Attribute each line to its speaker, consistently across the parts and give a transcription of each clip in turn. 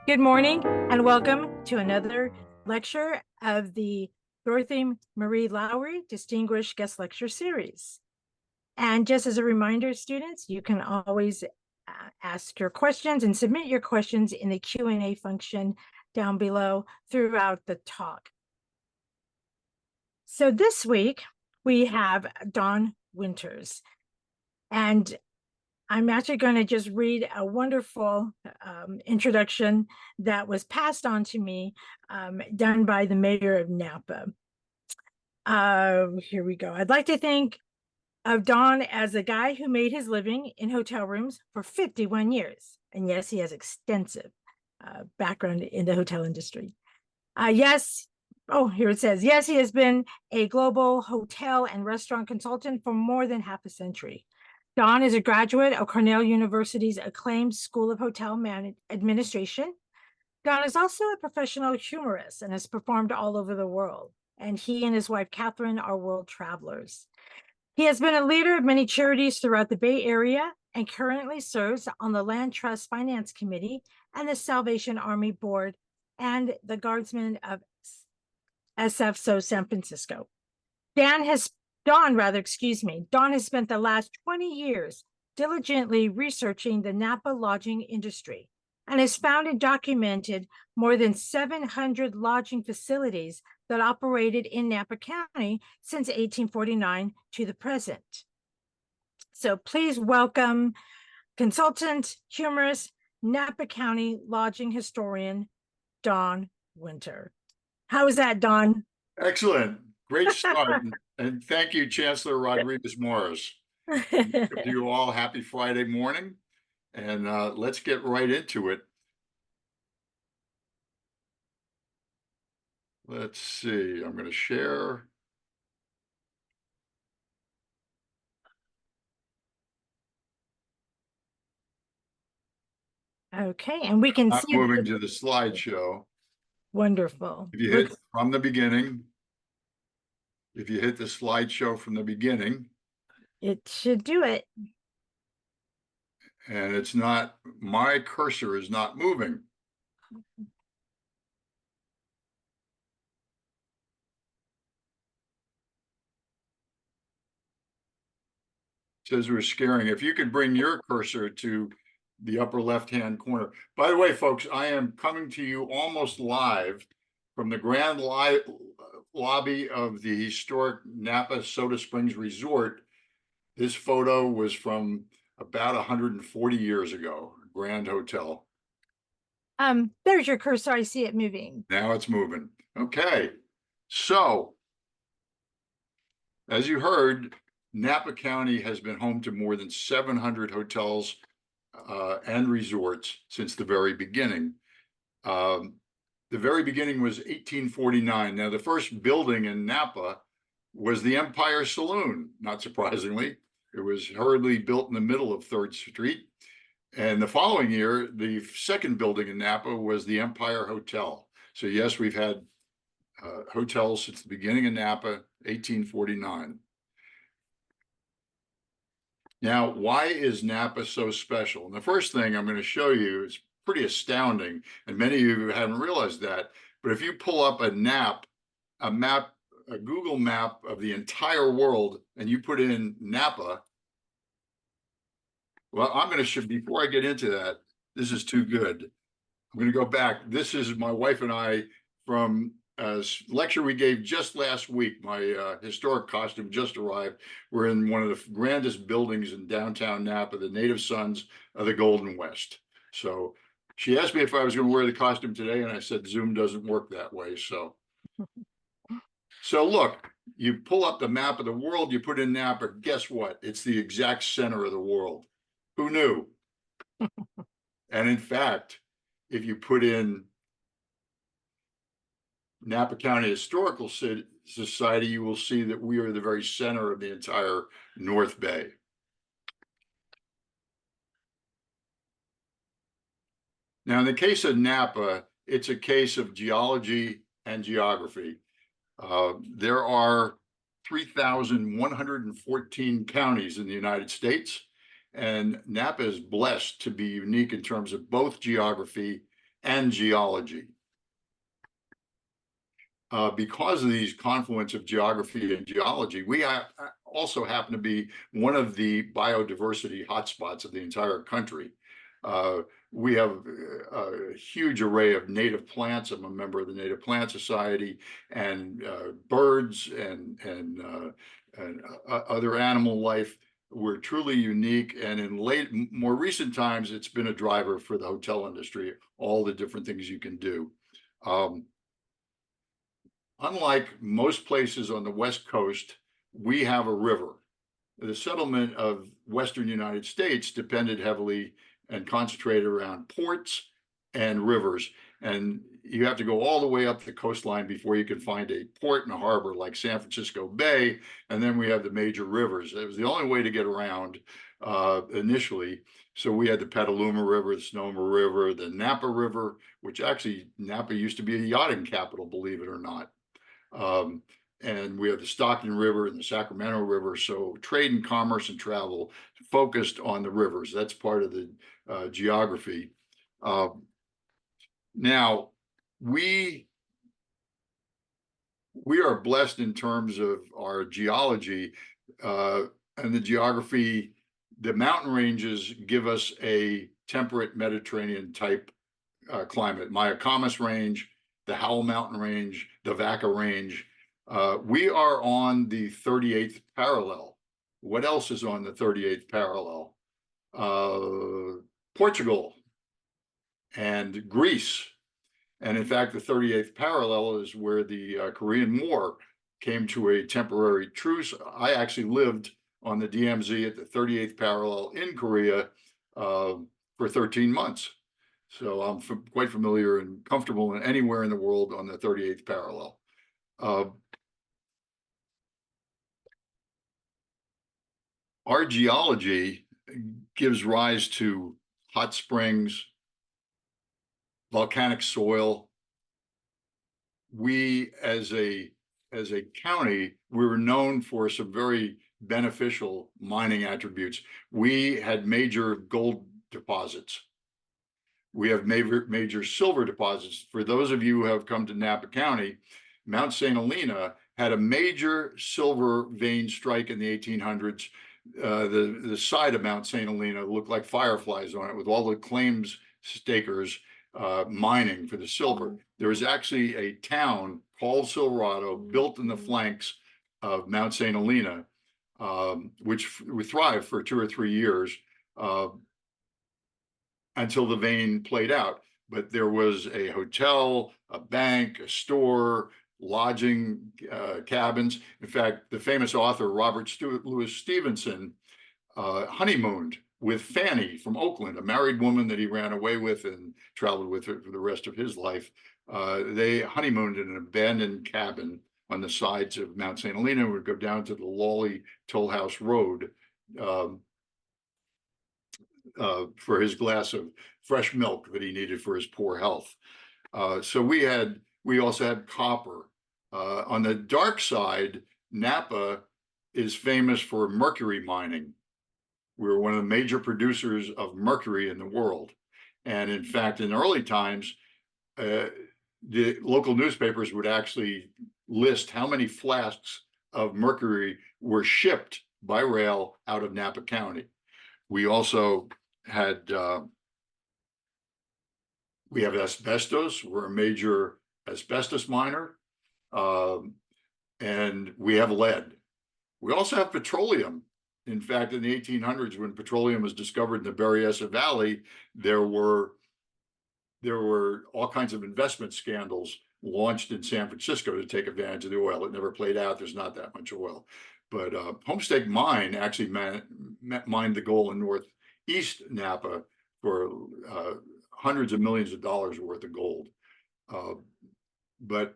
Speaker 1: Good morning and welcome to another lecture of the Dorothy Marie Lowry Distinguished Guest Lecture Series. And just as a reminder, students, you can always ask your questions and submit your questions in the Q&A function down below throughout the talk. So this week we have Dawn Winters, and I'm actually going to just read a wonderful introduction that was passed on to me, done by the mayor of Napa. Here we go. I'd like to think of Don as a guy who made his living in hotel rooms for 51 years. And yes, he has extensive background in the hotel industry. Yes, here it says, yes, he has been a global hotel and restaurant consultant for more than half a century. Don is a graduate of Cornell University's acclaimed School of Hotel Administration. Don is also a professional humorist and has performed all over the world. And he and his wife, Catherine, are world travelers. He has been a leader of many charities throughout the Bay Area and currently serves on the Land Trust Finance Committee and the Salvation Army Board and the Guardsmen of SFSO San Francisco. Dawn has spent the last 20 years diligently researching the Napa lodging industry and has found and documented more than 700 lodging facilities that operated in Napa County since 1849 to the present. So please welcome consultant, humorist, Napa County lodging historian, Dawn Winter. How is that, Dawn?
Speaker 2: Excellent. Great start. And thank you, Chancellor Rodriguez Morris. To you all, happy Friday morning. And let's get right into it. Let's see, I'm going to share.
Speaker 1: Okay, and we can see
Speaker 2: moving to the slideshow.
Speaker 1: Wonderful.
Speaker 2: If you hit from the beginning, if you hit the slideshow from the beginning,
Speaker 1: it should do it.
Speaker 2: And it's not, my cursor is not moving. Says we're scaring. If you could bring your cursor to the upper left-hand corner. By the way, folks, I am coming to you almost live from the grand lobby of the historic Napa Soda Springs Resort. This photo was from about 140 years ago, Grand Hotel.
Speaker 1: There's your cursor. I see it moving.
Speaker 2: Now it's moving. Okay. So, as you heard, Napa County has been home to more than 700 hotels and resorts since the very beginning. The very beginning was 1849. Now, the first building in Napa was the Empire Saloon, not surprisingly. It was hurriedly built in the middle of 3rd Street. And the following year, the second building in Napa was the Empire Hotel. So yes, we've had hotels since the beginning of Napa, 1849. Now, why is Napa so special? And the first thing I'm going to show you is pretty astounding, and many of you haven't realized that. But if you pull up a Google map of the entire world, and you put in Napa, well, I'm going to before I get into that, this is too good. I'm going to go back. This is my wife and I from a lecture we gave just last week. My historic costume just arrived. We're in one of the grandest buildings in downtown Napa, the Native Sons of the Golden West. So she asked me if I was going to wear the costume today, and I said Zoom doesn't work that way. So look, you pull up the map of the world, you put in Napa, guess what? It's the exact center of the world. Who knew? And in fact, if you put in Napa County Historical Society, you will see that we are the very center of the entire North Bay. Now, in the case of Napa, it's a case of geology and geography. There are 3,114 counties in the United States, and Napa is blessed to be unique in terms of both geography and geology. Because of these confluence of geography and geology, we also happen to be one of the biodiversity hotspots of the entire country. We have a huge array of native plants. I'm a member of the Native Plant Society, and birds and other animal life. We're truly unique, and in more recent times, it's been a driver for the hotel industry, all the different things you can do. Unlike most places on the West Coast, we have a river. The settlement of Western United States depended heavily and concentrated around ports and rivers. And you have to go all the way up the coastline before you can find a port and a harbor like San Francisco Bay. And then we have the major rivers. It was the only way to get around initially. So we had the Petaluma River, the Sonoma River, the Napa River, which actually Napa used to be a yachting capital, believe it or not. And we have the Stockton River and the Sacramento River. So trade and commerce and travel focused on the rivers. That's part of the geography. Now, we are blessed in terms of our geology and the geography. The mountain ranges give us a temperate Mediterranean type climate. Mayacamas Range, the Howell Mountain Range, the Vaca Range. We are on the 38th parallel. What else is on the 38th parallel? Portugal and Greece. And in fact, the 38th parallel is where the Korean War came to a temporary truce. I actually lived on the DMZ at the 38th parallel in Korea for 13 months. So I'm quite familiar and comfortable in anywhere in the world on the 38th parallel. Our geology gives rise to hot springs, volcanic soil. We, as a county, we were known for some very beneficial mining attributes. We had major gold deposits. We have major silver deposits. For those of you who have come to Napa County, Mount St. Helena had a major silver vein strike in the 1800s. The side of Mount St. Helena looked like fireflies on it, with all the claims stakers mining for the silver. There was actually a town called Silverado built in the flanks of Mount St. Helena, which would thrive for 2 or 3 years until the vein played out. But there was a hotel, a bank, a store, lodging, cabins. In fact, the famous author Robert Louis Stevenson honeymooned with Fanny from Oakland, a married woman that he ran away with and traveled with her for the rest of his life. They honeymooned in an abandoned cabin on the sides of Mount St. Helena and would go down to the Lowry Toll House Road for his glass of fresh milk that he needed for his poor health. So we also had copper. On the dark side, Napa is famous for mercury mining. We were one of the major producers of mercury in the world. And in fact, in early times, the local newspapers would actually list how many flasks of mercury were shipped by rail out of Napa County. We also had, we have asbestos. We're a major asbestos miner. And we have lead. We also have petroleum. In fact, in the 1800s, when petroleum was discovered in the Berryessa Valley, there were all kinds of investment scandals launched in San Francisco to take advantage of the oil. It never played out. There's not that much oil. But Homestake Mine actually mined the gold in northeast Napa for hundreds of millions of dollars worth of gold. But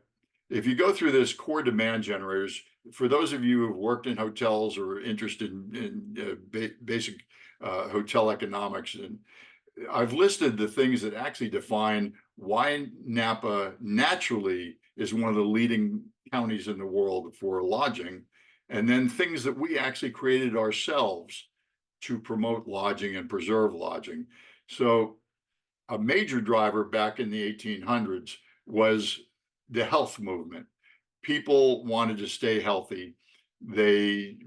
Speaker 2: if you go through this core demand generators, for those of you who've worked in hotels or interested in basic hotel economics, and I've listed the things that actually define why Napa naturally is one of the leading counties in the world for lodging, and then things that we actually created ourselves to promote lodging and preserve lodging. So a major driver back in the 1800s was the health movement. People wanted to stay healthy. They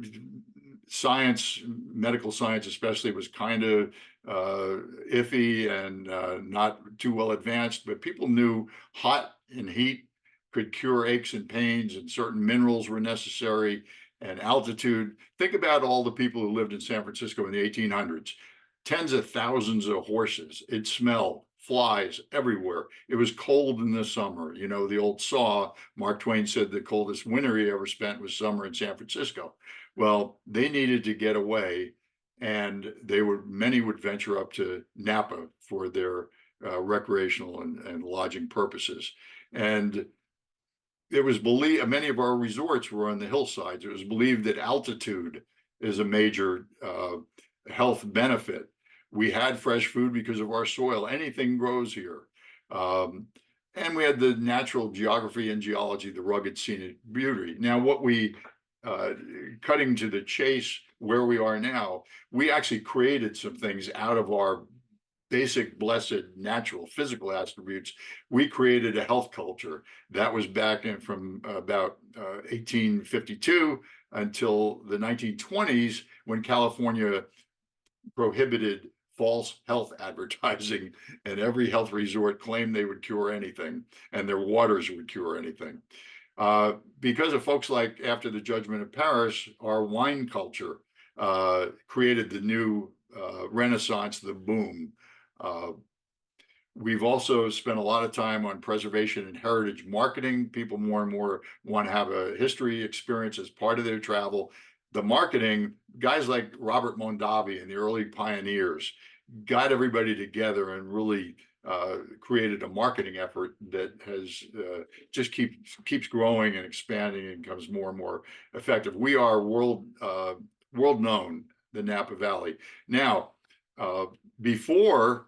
Speaker 2: science, medical science especially, was kind of iffy and not too well advanced, but people knew hot and heat could cure aches and pains, and certain minerals were necessary, and altitude. Think about all the people who lived in San Francisco in the 1800s. Tens of thousands of horses. It smelled, flies everywhere. It was cold in the summer. You know, the old saw, Mark Twain said the coldest winter he ever spent was summer in San Francisco. Well, they needed to get away, and many would venture up to Napa for their recreational and lodging purposes. And it was believed, many of our resorts were on the hillsides. It was believed that altitude is a major health benefit. We had fresh food because of our soil. Anything grows here. And we had the natural geography and geology, the rugged scenic beauty. Now, what we, cutting to the chase where we are now, we actually created some things out of our basic, blessed, natural, physical attributes. We created a health culture that was back in from about 1852 until the 1920s, when California prohibited false health advertising, and every health resort claimed they would cure anything, and their waters would cure anything. Because of folks like, after the Judgment of Paris, our wine culture created the new renaissance, the boom. We've also spent a lot of time on preservation and heritage marketing. People more and more want to have a history experience as part of their travel. The marketing, guys like Robert Mondavi and the early pioneers got everybody together and really created a marketing effort that has just keeps growing and expanding and becomes more and more effective. We are world known, the Napa Valley. Now, before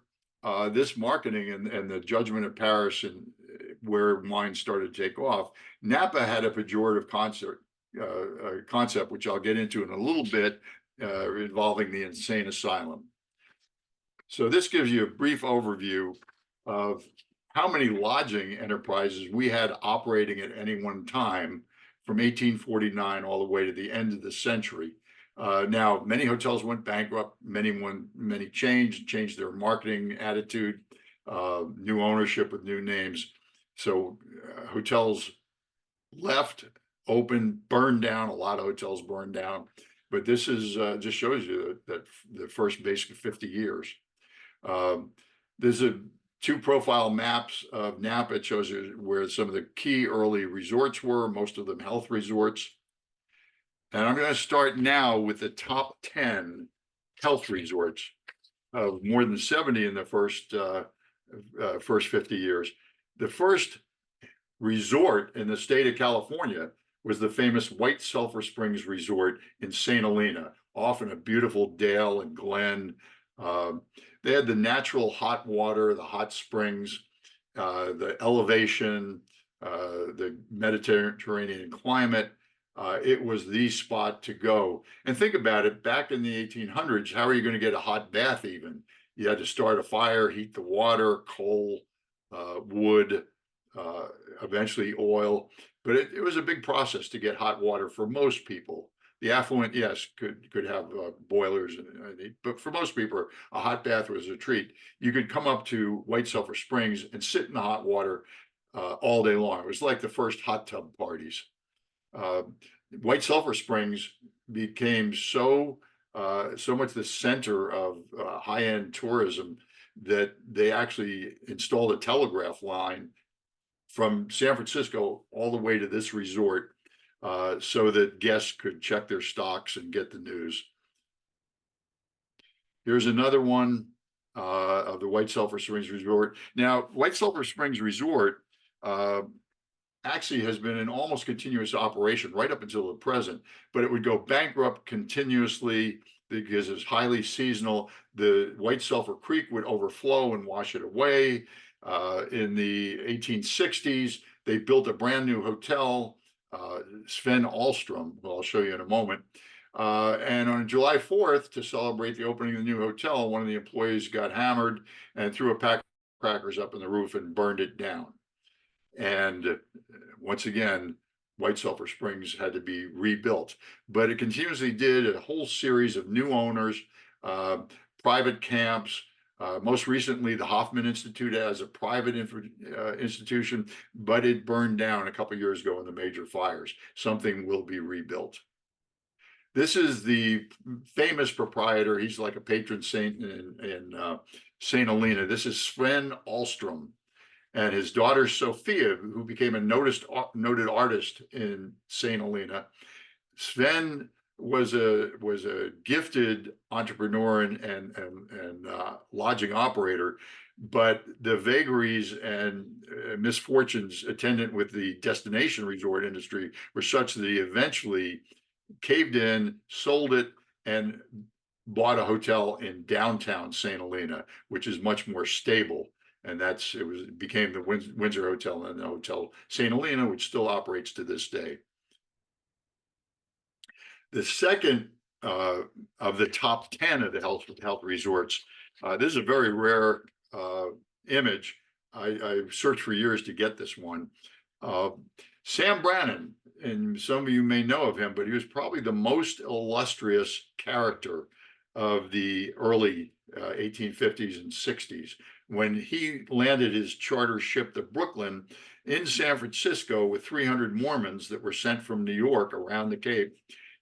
Speaker 2: this marketing and the Judgment of Paris, and where wine started to take off, Napa had a pejorative concept, which I'll get into in a little bit, involving the insane asylum. So this gives you a brief overview of how many lodging enterprises we had operating at any one time from 1849 all the way to the end of the century. Now, many hotels went bankrupt, many changed their marketing attitude, new ownership with new names. So hotels left, opened, burned down. A lot of hotels burned down. But this is just shows you that the first basic 50 years. There's two profile maps of Napa. It shows you where some of the key early resorts were, most of them health resorts. And I'm going to start now with the top 10 health resorts, of more than 70 in the first 50 years. The first resort in the state of California was the famous White Sulphur Springs Resort in St. Helena, off in a beautiful dale and glen. They had the natural hot water, the hot springs, the elevation, the Mediterranean climate. It was the spot to go. And think about it, back in the 1800s, how are you going to get a hot bath even? You had to start a fire, heat the water, coal, wood, eventually oil. But it was a big process to get hot water for most people. The affluent, yes, could have boilers, but for most people, a hot bath was a treat. You could come up to White Sulphur Springs and sit in the hot water all day long. It was like the first hot tub parties. White Sulphur Springs became so much the center of high-end tourism that they actually installed a telegraph line from San Francisco all the way to this resort, so that guests could check their stocks and get the news. Here's another one of the White Sulphur Springs Resort. Now, White Sulphur Springs Resort actually has been in almost continuous operation right up until the present, but it would go bankrupt continuously because it's highly seasonal. The White Sulphur Creek would overflow and wash it away. In the 1860s, they built a brand new hotel, Sven Ahlstrom, who I'll show you in a moment. And on July 4th, to celebrate the opening of the new hotel, one of the employees got hammered and threw a pack firecrackers up in the roof and burned it down. And once again, White Sulphur Springs had to be rebuilt, but it continuously did a whole series of new owners, private camps. Most recently, the Hoffman Institute as a private institution, but it burned down a couple years ago in the major fires. Something will be rebuilt. This is the famous proprietor. He's like a patron saint in St. Helena. This is Sven Ahlstrom, and his daughter Sophia, who became a noted artist in St. Helena. Sven was a gifted entrepreneur and lodging operator, but the vagaries and misfortunes attendant with the destination resort industry were such that he eventually caved in, sold it, and bought a hotel in downtown St. Helena, which is much more stable. And it became the Windsor Hotel and the Hotel St. Helena, which still operates to this day. The second of the top 10 of the health resorts, this is a very rare image. I searched for years to get this one. Sam Brannan, and some of you may know of him, but he was probably the most illustrious character of the early 1850s and 60s. When he landed his charter ship, the Brooklyn, in San Francisco with 300 Mormons that were sent from New York around the Cape,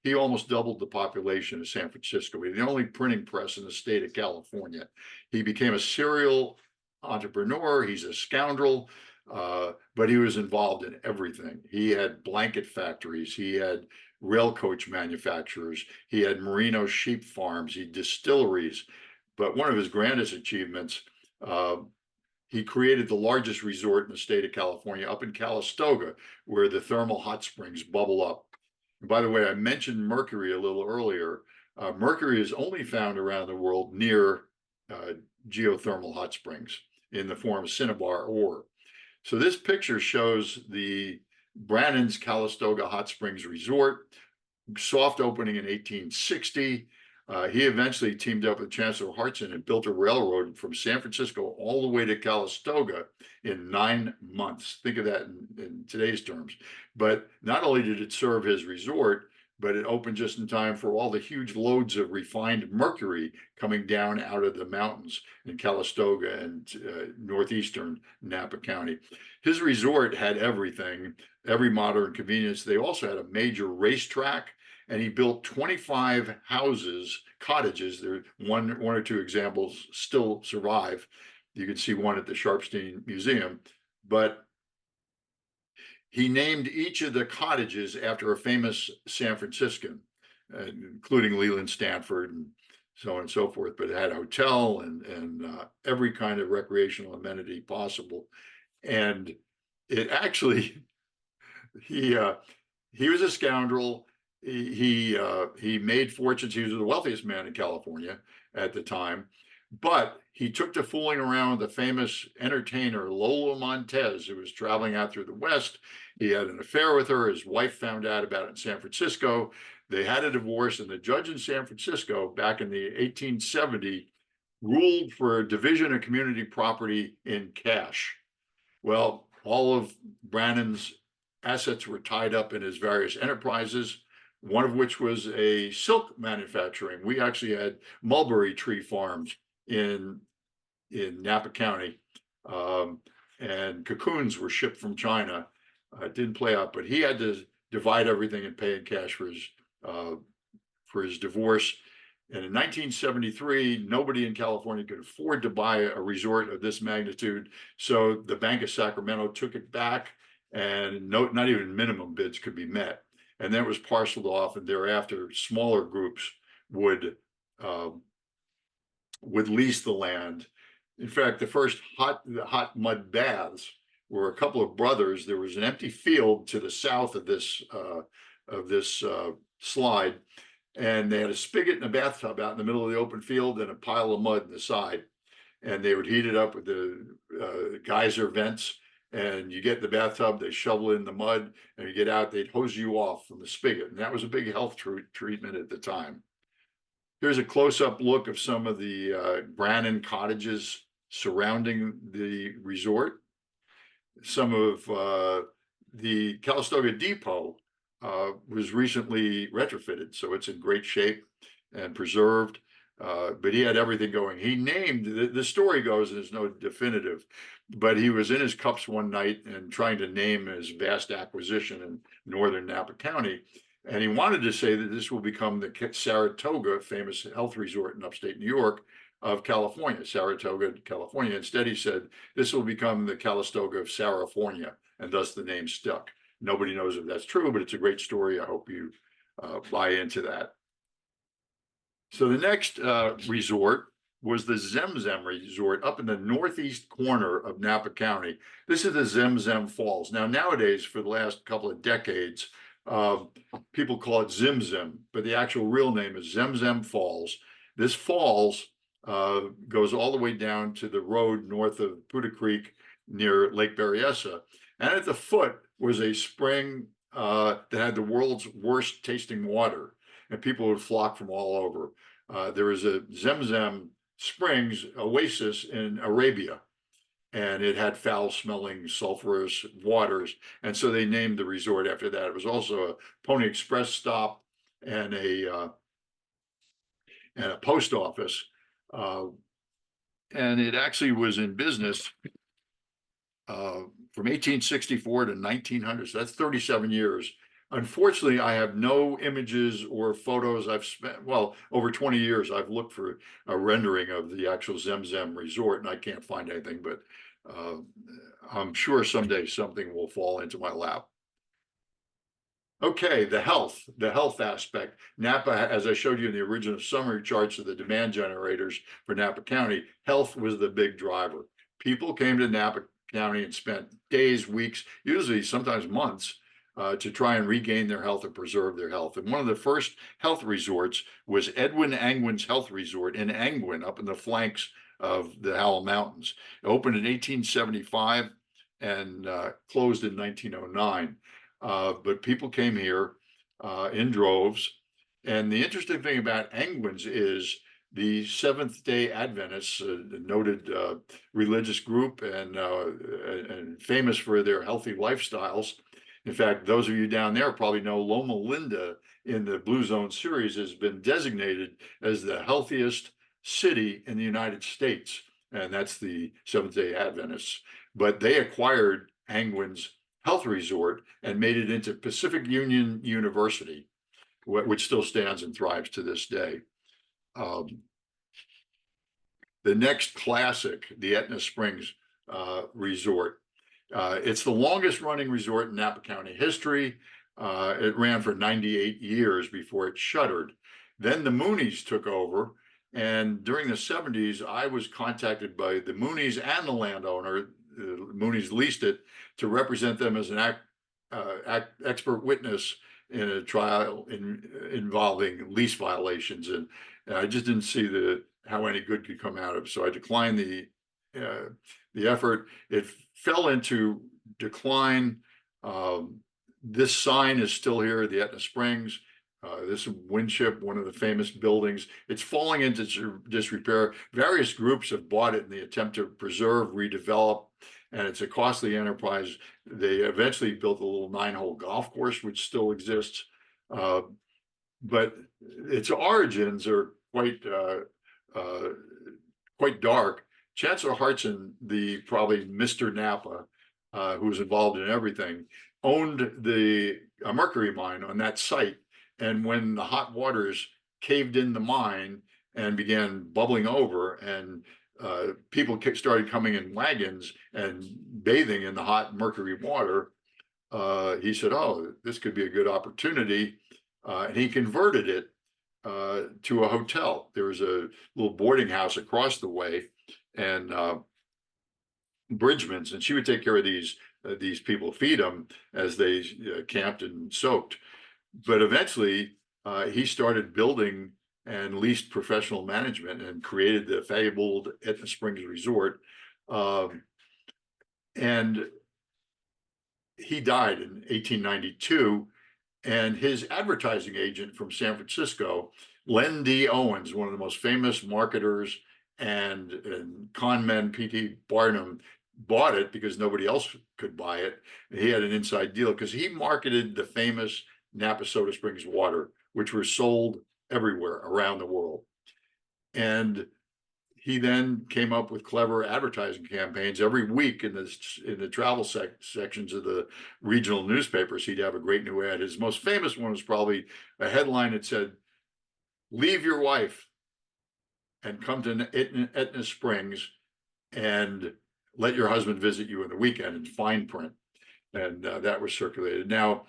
Speaker 2: he almost doubled the population of San Francisco. He was the only printing press in the state of California. He became a serial entrepreneur. He's a scoundrel. But he was involved in everything. He had blanket factories, he had rail coach manufacturers, he had merino sheep farms, he had distilleries. But one of his grandest achievements, he created the largest resort in the state of California, up in Calistoga, where the thermal hot springs bubble up. And by the way, I mentioned mercury a little earlier. Mercury is only found around the world near geothermal hot springs in the form of cinnabar ore. So this picture shows the Brannan's Calistoga Hot Springs Resort, soft opening in 1860. He eventually teamed up with Chancellor Hartson and built a railroad from San Francisco all the way to Calistoga in 9 months. Think of that in today's terms. But not only did it serve his resort, but it opened just in time for all the huge loads of refined mercury coming down out of the mountains in Calistoga and northeastern Napa County. His resort had everything, every modern convenience. They also had a major racetrack, and he built 25 houses, cottages. There one or two examples still survive. You can see one at the Sharpstein Museum, but he named each of the cottages after a famous San Franciscan, including Leland Stanford and so on and so forth. But it had a hotel and every kind of recreational amenity possible. And it actually, he was a scoundrel. He made fortunes. He was the wealthiest man in California at the time. But he took to fooling around with the famous entertainer Lola Montez, who was traveling out through the West. He had an affair with her. His wife found out about it in San Francisco. They had a divorce, and the judge in San Francisco back in the 1870 ruled for a division of community property in cash. Well, all of Brannan's assets were tied up in his various enterprises, one of which was a silk manufacturing. We actually had mulberry tree farms in Napa County, and cocoons were shipped from China. It didn't play out, but he had to divide everything and pay in cash for his divorce. And in 1973, nobody in California could afford to buy a resort of this magnitude. So the Bank of Sacramento took it back, and not even minimum bids could be met. And then it was parceled off, and thereafter smaller groups would lease the land. In fact, the first hot mud baths were a couple of brothers. There was an empty field to the south of this slide, and they had a spigot and a bathtub out in the middle of the open field and a pile of mud in the side. And they would heat it up with the geyser vents, and you get in the bathtub, they shovel in the mud, and you get out, they'd hose you off from the spigot. And that was a big health treatment at the time. Here's a close-up look of some of the Brannan cottages surrounding the resort. Some of the Calistoga Depot was recently retrofitted, so it's in great shape and preserved. But he had everything going. He named, the story goes, there's no definitive, but he was in his cups one night and trying to name his vast acquisition in northern Napa County. And he wanted to say that this will become the Saratoga, famous health resort in upstate New York, of California, Saratoga, California. Instead, he said, this will become the Calistoga of Sarifornia, and thus the name stuck. Nobody knows if that's true, but it's a great story. I hope you buy into that. So the next resort was the Zemzem Resort up in the northeast corner of Napa County. This is the Zemzem Falls. Now, nowadays, for the last couple of decades, people call it Zimzim, but the actual real name is Zemzem Falls. This falls goes all the way down to the road north of Buda Creek near Lake Berryessa. And at the foot was a spring that had the world's worst tasting water, and people would flock from all over. There was a Zemzem Springs oasis in Arabia, and it had foul-smelling sulfurous waters, and so they named the resort after that. It was also a Pony Express stop and a post office, and it actually was in business from 1864 to 1900, so that's 37 years. Unfortunately, I have no images or photos. I've spent, well, over 20 years, I've looked for a rendering of the actual Zemzem Resort, and I can't find anything, but I'm sure someday something will fall into my lap. Okay, the health aspect. Napa, as I showed you in the original summary charts of the demand generators for Napa County, health was the big driver. People came to Napa County and spent days, weeks, usually sometimes months, to try and regain their health and preserve their health. And one of the first health resorts was Edwin Angwin's Health Resort in Angwin, up in the flanks of the Howell Mountains. It opened in 1875 and closed in 1909. But people came here in droves. And the interesting thing about Angwin's is the Seventh-day Adventists, a noted religious group and famous for their healthy lifestyles. In fact, those of you down there probably know Loma Linda in the Blue Zone series has been designated as the healthiest city in the United States, and that's the Seventh-day Adventists. But they acquired Angwin's Health Resort and made it into Pacific Union University, which still stands and thrives to this day. The next classic, the Etna Springs Resort. It's the longest running resort in Napa County history. It ran for 98 years before it shuttered. Then the Moonies took over. And during the 70s, I was contacted by the Moonies and the landowner. Moonies leased it to represent them as an expert witness in a trial involving lease violations. And I just didn't see how any good could come out of it. So I declined the effort. It fell into decline. This sign is still here, the Etna Springs. This Winship, one of the famous buildings. It's falling into disrepair. Various groups have bought it in the attempt to preserve, redevelop, and it's a costly enterprise. They eventually built a little 9-hole golf course, which still exists. But its origins are quite dark. Chancellor Hartson, the probably Mr. Napa, who was involved in everything, owned a mercury mine on that site. And when the hot waters caved in the mine and began bubbling over, and people started coming in wagons and bathing in the hot mercury water, he said, oh, this could be a good opportunity. And he converted it to a hotel. There was a little boarding house across the way, and Bridgman's, and she would take care of these people, feed them as they camped and soaked. But eventually, he started building and leased professional management and created the fabled Etna Springs Resort. And he died in 1892. And his advertising agent from San Francisco, Len D. Owens, one of the most famous marketers and con men P.T. Barnum bought it because nobody else could buy it. He had an inside deal because he marketed the famous Napa Soda Springs water, which were sold everywhere around the world. And he then came up with clever advertising campaigns every week in the travel sections of the regional newspapers. He'd have a great new ad. His most famous one was probably a headline that said, "Leave your wife and come to Etna Springs and let your husband visit you in the weekend," in fine print. And that was circulated. Now,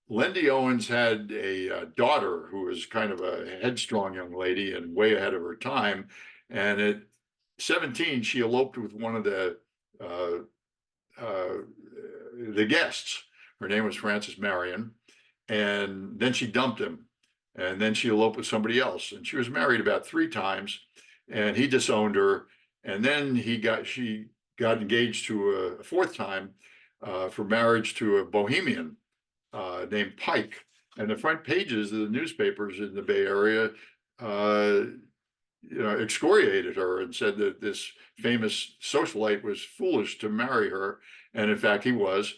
Speaker 2: Lindy Owens had a daughter who was kind of a headstrong young lady and way ahead of her time. And at 17, she eloped with one of the guests. Her name was Frances Marion. And then she dumped him. And then she eloped with somebody else. And she was married about 3 times. And he disowned her. And then she got engaged to a 4th time for marriage to a Bohemian named Pike. And the front pages of the newspapers in the Bay Area excoriated her and said that this famous socialite was foolish to marry her. And in fact, he was.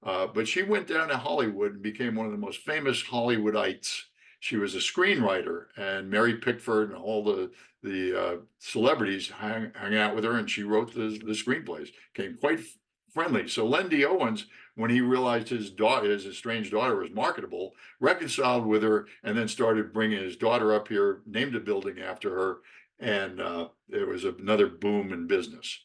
Speaker 2: But she went down to Hollywood and became one of the most famous Hollywoodites. She was a screenwriter, and Mary Pickford and all the celebrities hung out with her, and she wrote the screenplays. Became quite friendly. So Lindy Owens, when he realized his estranged daughter was marketable, reconciled with her, and then started bringing his daughter up here, named a building after her, and there was another boom in business.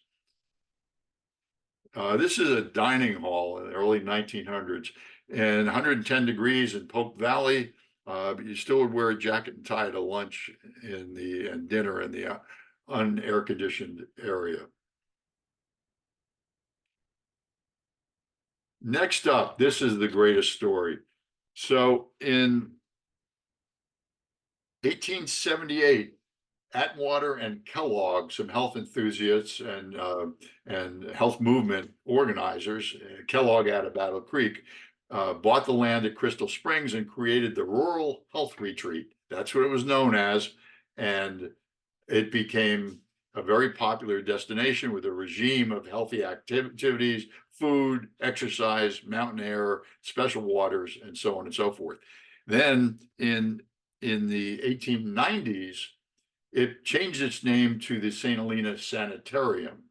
Speaker 2: This is a dining hall in the early 1900s, and 110 degrees in Polk Valley, but you still would wear a jacket and tie to lunch and dinner in the unair conditioned area. Next up, this is the greatest story. So in 1878, Atwater and Kellogg, some health enthusiasts and health movement organizers, Kellogg out of Battle Creek, bought the land at Crystal Springs and created the Rural Health Retreat. That's what it was known as. And it became a very popular destination with a regime of healthy activities, food, exercise, mountain air, special waters, and so on and so forth. Then in the 1890s, it changed its name to the St. Helena Sanitarium.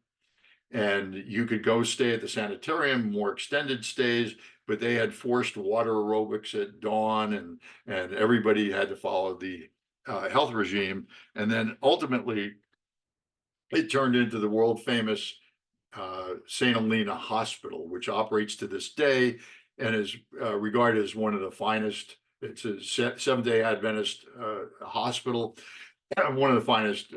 Speaker 2: And you could go stay at the sanitarium, more extended stays, but they had forced water aerobics at dawn, and everybody had to follow the health regime. And then ultimately, it turned into the world famous St. Helena Hospital, which operates to this day and is regarded as one of the finest. It's a Seventh-day Adventist hospital, one of the finest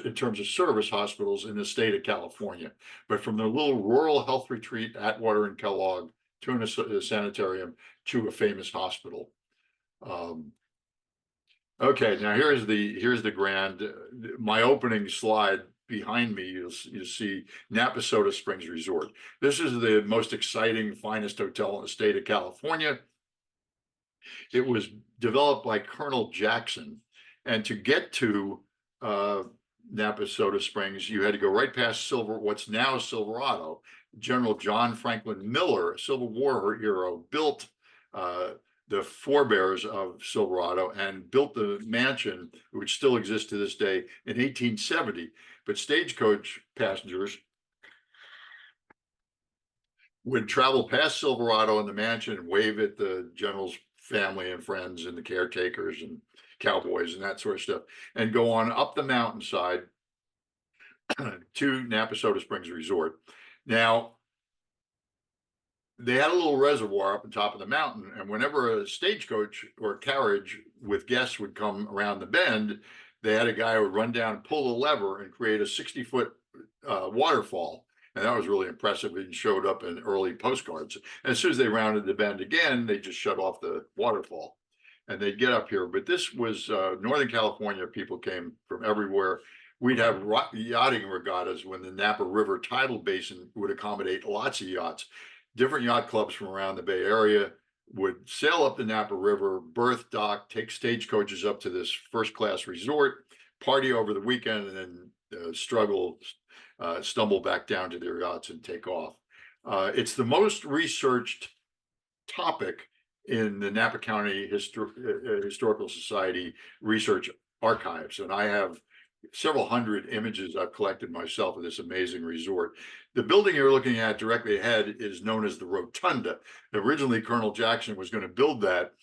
Speaker 2: in terms of service hospitals in the state of California. But from the little rural health retreat, Atwater and Kellogg, to a sanitarium, to a famous hospital. Okay, now here's the grand, my opening slide. Behind me, you'll see Napa Soda Springs Resort. This is the most exciting, finest hotel in the state of California. It was developed by Colonel Jackson. And to get to Napa Soda Springs, you had to go right past what's now Silverado. General John Franklin Miller, a Civil War hero, built the forebears of Silverado and built the mansion, which still exists to this day, in 1870. But stagecoach passengers would travel past Silverado and the mansion and wave at the general's family and friends and the caretakers and cowboys and that sort of stuff, and go on up the mountainside to Napa Soda Springs Resort. Now, they had a little reservoir up on top of the mountain, and whenever a stagecoach or carriage with guests would come around the bend, they had a guy who would run down and pull the lever and create a 60-foot waterfall. And that was really impressive. It showed up in early postcards. And as soon as they rounded the bend again, they just shut off the waterfall and they'd get up here. But this was Northern California. People came from everywhere. We'd have yachting regattas when the Napa River tidal basin would accommodate lots of yachts. Different yacht clubs from around the Bay Area would sail up the Napa River, berth, dock, take stagecoaches up to this first-class resort, party over the weekend, and then stumble back down to their yachts and take off. It's the most researched topic in the Napa County Historical Society research archives, and I have several hundred images I've collected myself of this amazing resort. The building you're looking at directly ahead is known as the Rotunda. Originally, Colonel Jackson was going to build that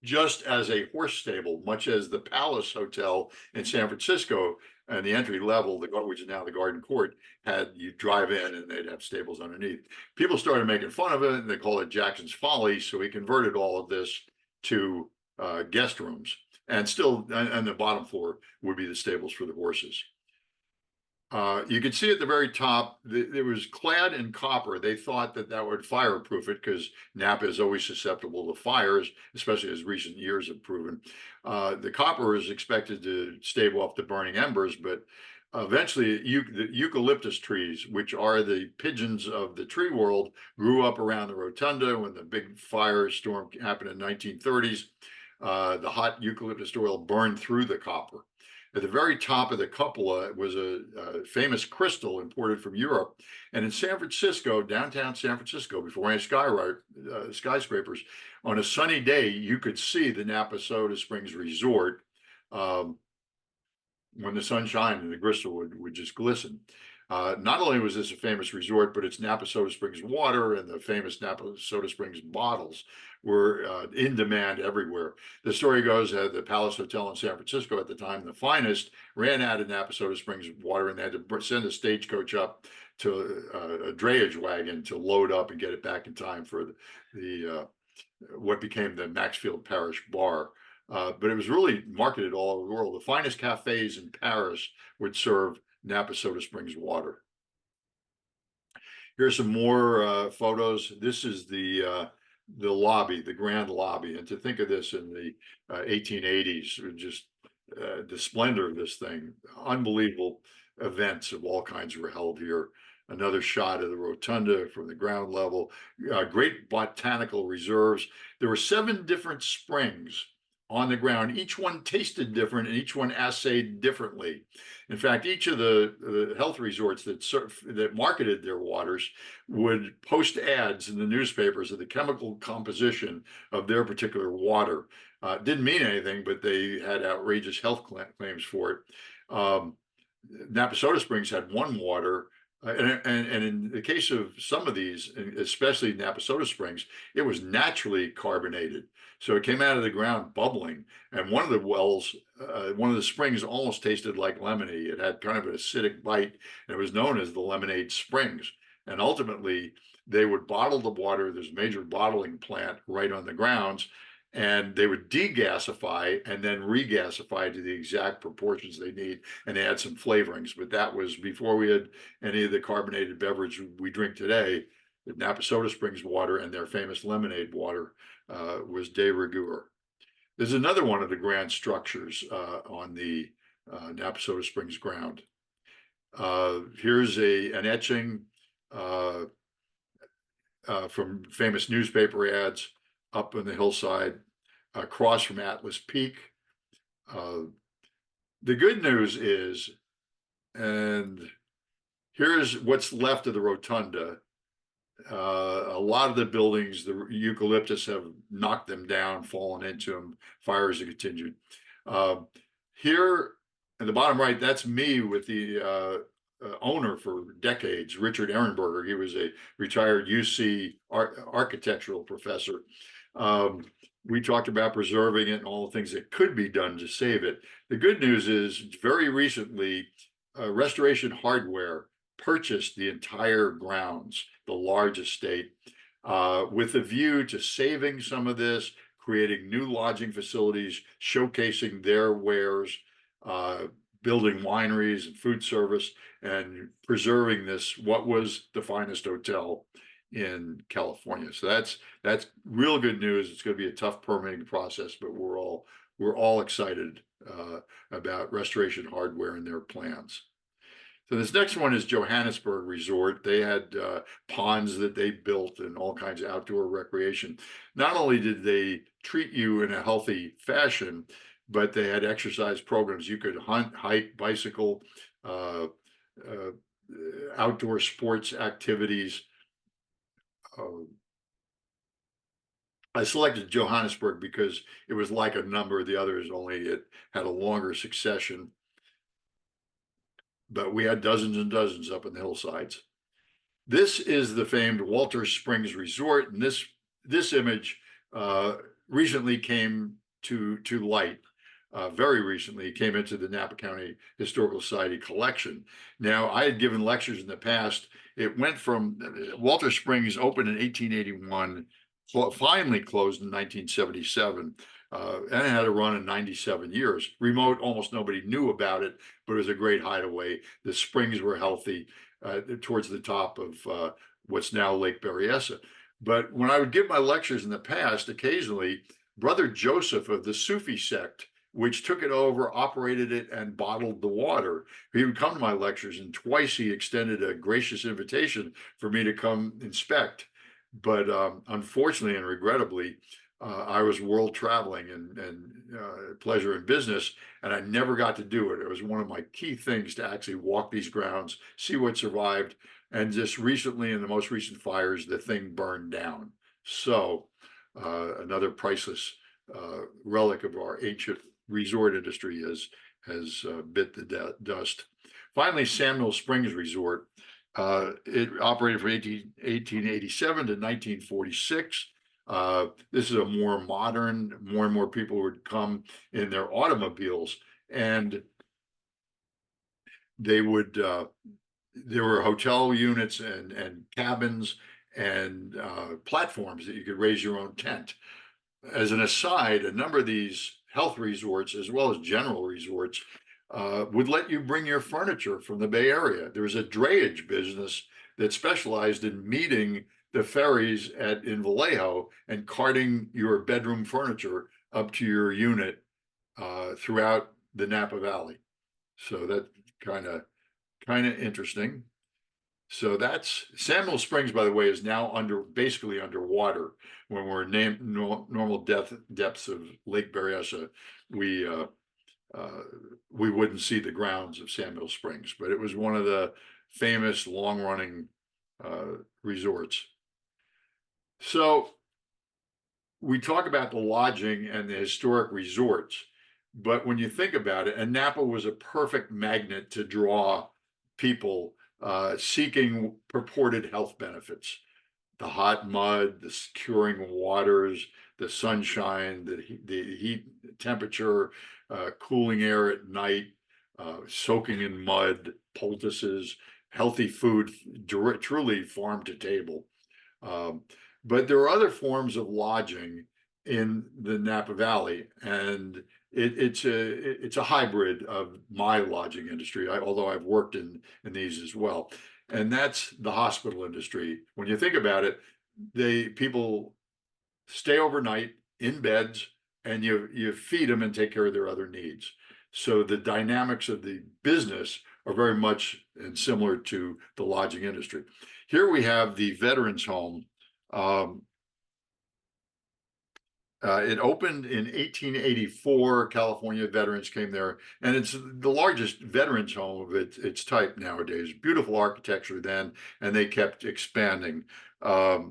Speaker 2: just as a horse stable, much as the Palace Hotel in San Francisco and the entry level, which is now the Garden Court, had you drive in and they'd have stables underneath. People started making fun of it and they called it Jackson's Folly. So he converted all of this to guest rooms, and still, and the bottom floor would be the stables for the horses. You can see at the very top, it was clad in copper. They thought that that would fireproof it because Napa is always susceptible to fires, especially as recent years have proven. The copper is expected to stave off the burning embers, but eventually the eucalyptus trees, which are the pigeons of the tree world, grew up around the Rotunda when the big firestorm happened in the 1930s. The hot eucalyptus oil burned through the copper. At the very top of the cupola was a famous crystal imported from Europe. And in San Francisco, downtown San Francisco, before any skyscrapers, on a sunny day, you could see the Napa Soda Springs Resort when the sun shined and the crystal would just glisten. Not only was this a famous resort, but its Napa Soda Springs water and the famous Napa Soda Springs bottles were in demand everywhere. The story goes that the Palace Hotel in San Francisco at the time, the finest, ran out of Napa Soda Springs water, and they had to send a stagecoach up to a drayage wagon to load up and get it back in time for the what became the Maxfield Parish Bar. But it was really marketed all over the world. The finest cafes in Paris would serve Napa Soda Springs water. Here's some more photos. This is the lobby, the grand lobby. And to think of this in the 1880s, just the splendor of this thing, unbelievable events of all kinds were held here. Another shot of the Rotunda from the ground level, great botanical reserves. There were 7 different springs on the ground. Each one tasted different and each one assayed differently. In fact, each of the health resorts that marketed their waters would post ads in the newspapers of the chemical composition of their particular water. Didn't mean anything, but they had outrageous health claims for it. Napa Soda Springs had one water, and in the case of some of these, especially Napa Soda Springs, it was naturally carbonated. So it came out of the ground bubbling. And one of the wells, one of the springs almost tasted like lemonade. It had kind of an acidic bite, and it was known as the Lemonade Springs. And ultimately, they would bottle the water. There's a major bottling plant right on the grounds, and they would degasify and then regasify to the exact proportions they need, and add some flavorings. But that was before we had any of the carbonated beverage we drink today. The Napa Soda Springs water and their famous lemonade water was de rigueur. There's another one of the grand structures on the Napa Soda Springs ground. Here's an etching from famous newspaper ads up on the hillside across from Atlas Peak. The good news is, and here's what's left of the Rotunda. A lot of the buildings, the eucalyptus have knocked them down, fallen into them. Fires have continued. Here in the bottom right, that's me with the owner for decades, Richard Ehrenberger. He was a retired UC architectural professor. We talked about preserving it and all the things that could be done to save it. The good news is, very recently, Restoration Hardware purchased the entire grounds, the large estate, with a view to saving some of this, creating new lodging facilities, showcasing their wares, building wineries and food service, and preserving this, what was the finest hotel in California. So that's real good news. It's going to be a tough permitting process, but we're all excited about Restoration Hardware and their plans. So this next one is Johannesburg Resort. They had ponds that they built and all kinds of outdoor recreation. Not only did they treat you in a healthy fashion, but they had exercise programs. You could hunt, hike, bicycle, uh, outdoor sports activities. I selected Johannesburg because it was like a number of the others, only it had a longer succession. But we had dozens and dozens up in the hillsides. This is the famed Walter Springs Resort, and this image recently came to light. Very recently, it came into the Napa County Historical Society collection. Now, I had given lectures in the past. It went from Walter Springs opened in 1881, finally closed in 1977. And it had a run in 97 years. Remote, almost nobody knew about it, but it was a great hideaway. The springs were healthy towards the top of what's now Lake Berryessa. But when I would give my lectures in the past, occasionally, Brother Joseph of the Sufi sect, which took it over, operated it, and bottled the water, he would come to my lectures, and twice he extended a gracious invitation for me to come inspect. But unfortunately and regrettably, I was world traveling and pleasure and business, and I never got to do it. It was one of my key things to actually walk these grounds, see what survived, and just recently, in the most recent fires, the thing burned down. So another priceless relic of our ancient resort industry has bit the dust. Finally, Samuel Springs Resort. It operated from 1887 to 1946. This is a more modern, more and more people would come in their automobiles, and they would, there were hotel units and cabins and platforms that you could raise your own tent. As an aside, a number of these health resorts, as well as general resorts, would let you bring your furniture from the Bay Area. There was a drayage business that specialized in meeting the ferries in Vallejo and carting your bedroom furniture up to your unit throughout the Napa Valley. So that kind of interesting. So that's Samuel Springs, by the way, is now basically underwater. When we're normal depths of Lake Berryessa, we wouldn't see the grounds of Samuel Springs, but it was one of the famous long-running resorts. So we talk about the lodging and the historic resorts, but when you think about it, and Napa was a perfect magnet to draw people seeking purported health benefits. The hot mud, the curing waters, the sunshine, the heat temperature, cooling air at night, soaking in mud, poultices, healthy food, truly farm to table. But there are other forms of lodging in the Napa Valley, and it's a hybrid of my lodging industry, although I've worked in these as well. And that's the hospital industry. When you think about it, people stay overnight in beds, and you feed them and take care of their other needs. So the dynamics of the business are very much and similar to the lodging industry. Here we have the Veterans Home. It opened in 1884. California veterans came there, and it's the largest veterans home of its type nowadays. Beautiful architecture then, and they kept expanding. They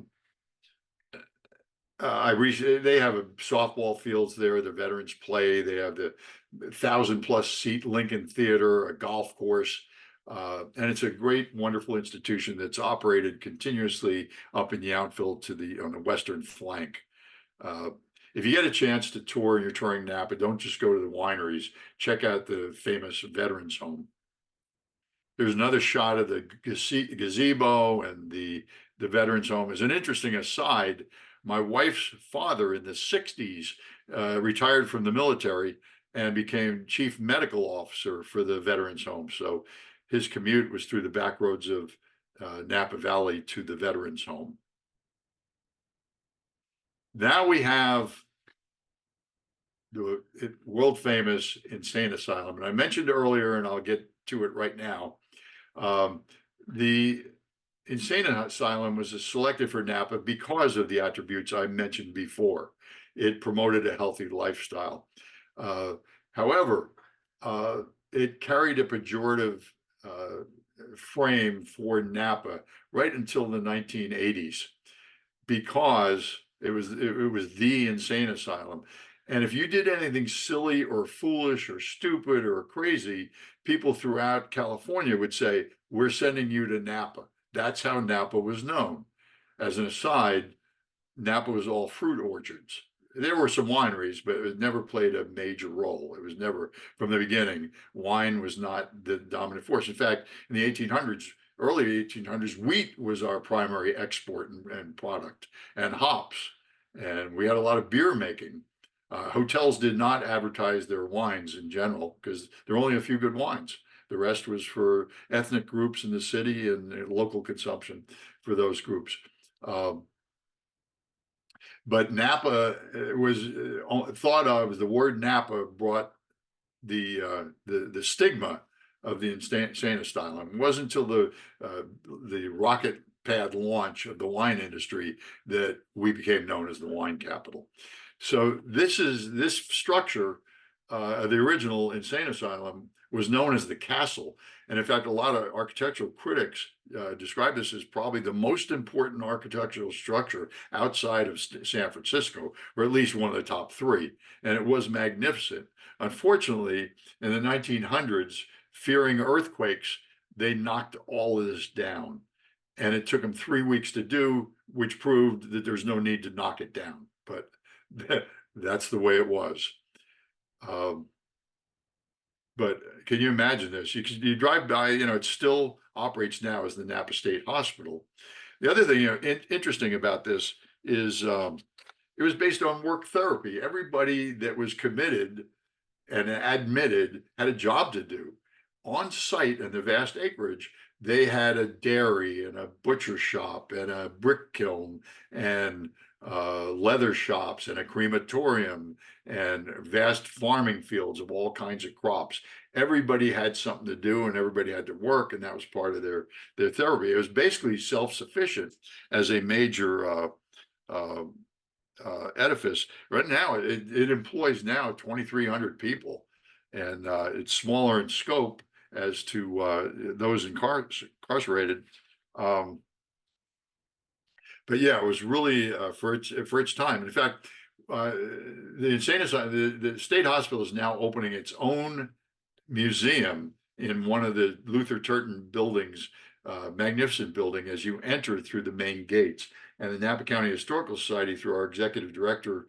Speaker 2: have a softball fields there. The veterans play. They have the 1,000+ seat Lincoln Theater, a golf course. And it's a great, wonderful institution that's operated continuously up in the outfield on the western flank. If you get a chance to tour and you're touring Napa, don't just go to the wineries. Check out the famous Veterans Home. There's another shot of the gazebo and the Veterans Home. As an interesting aside, my wife's father in the 60s retired from the military and became chief medical officer for the Veterans Home. So his commute was through the back roads of Napa Valley to the Veterans Home. Now we have the world famous insane asylum. And I mentioned earlier, and I'll get to it right now. The insane asylum was selected for Napa because of the attributes I mentioned before. It promoted a healthy lifestyle. However, it carried a pejorative frame for Napa right until the 1980s, because it was the insane asylum. And if you did anything silly or foolish or stupid or crazy, people throughout California would say, "We're sending you to Napa." That's how Napa was known. As an aside, Napa was all fruit orchards. There were some wineries, but it never played a major role. It was never, from the beginning, wine was not the dominant force. In fact, in the 1800s, early 1800s, wheat was our primary export and product, and hops. And we had a lot of beer making. Hotels did not advertise their wines in general because there were only a few good wines. The rest was for ethnic groups in the city and local consumption for those groups. But Napa was thought of, the word Napa brought the stigma of the insane asylum. It wasn't until the rocket pad launch of the wine industry that we became known as the wine capital. So this structure, the original insane asylum, was known as the castle. And in fact, a lot of architectural critics describe this as probably the most important architectural structure outside of San Francisco, or at least one of the top three. And it was magnificent. Unfortunately, in the 1900s, fearing earthquakes, they knocked all of this down. And it took them 3 weeks to do, which proved that there's no need to knock it down. But that's the way it was. But can you imagine this? You drive by, it still operates now as the Napa State Hospital. The other thing, interesting about this is it was based on work therapy. Everybody that was committed and admitted had a job to do. On site in the vast acreage, they had a dairy and a butcher shop and a brick kiln and leather shops and a crematorium and vast farming fields of all kinds of crops. Everybody had something to do and everybody had to work, and that was part of their therapy. It was basically self-sufficient as a major edifice. Right now, it employs now 2,300 people, and it's smaller in scope as to those incarcerated. But yeah, it was really for its time. In fact, the insane asylum, the state hospital is now opening its own museum in one of the Luther Turton buildings, magnificent building as you enter through the main gates. And the Napa County Historical Society, through our executive director,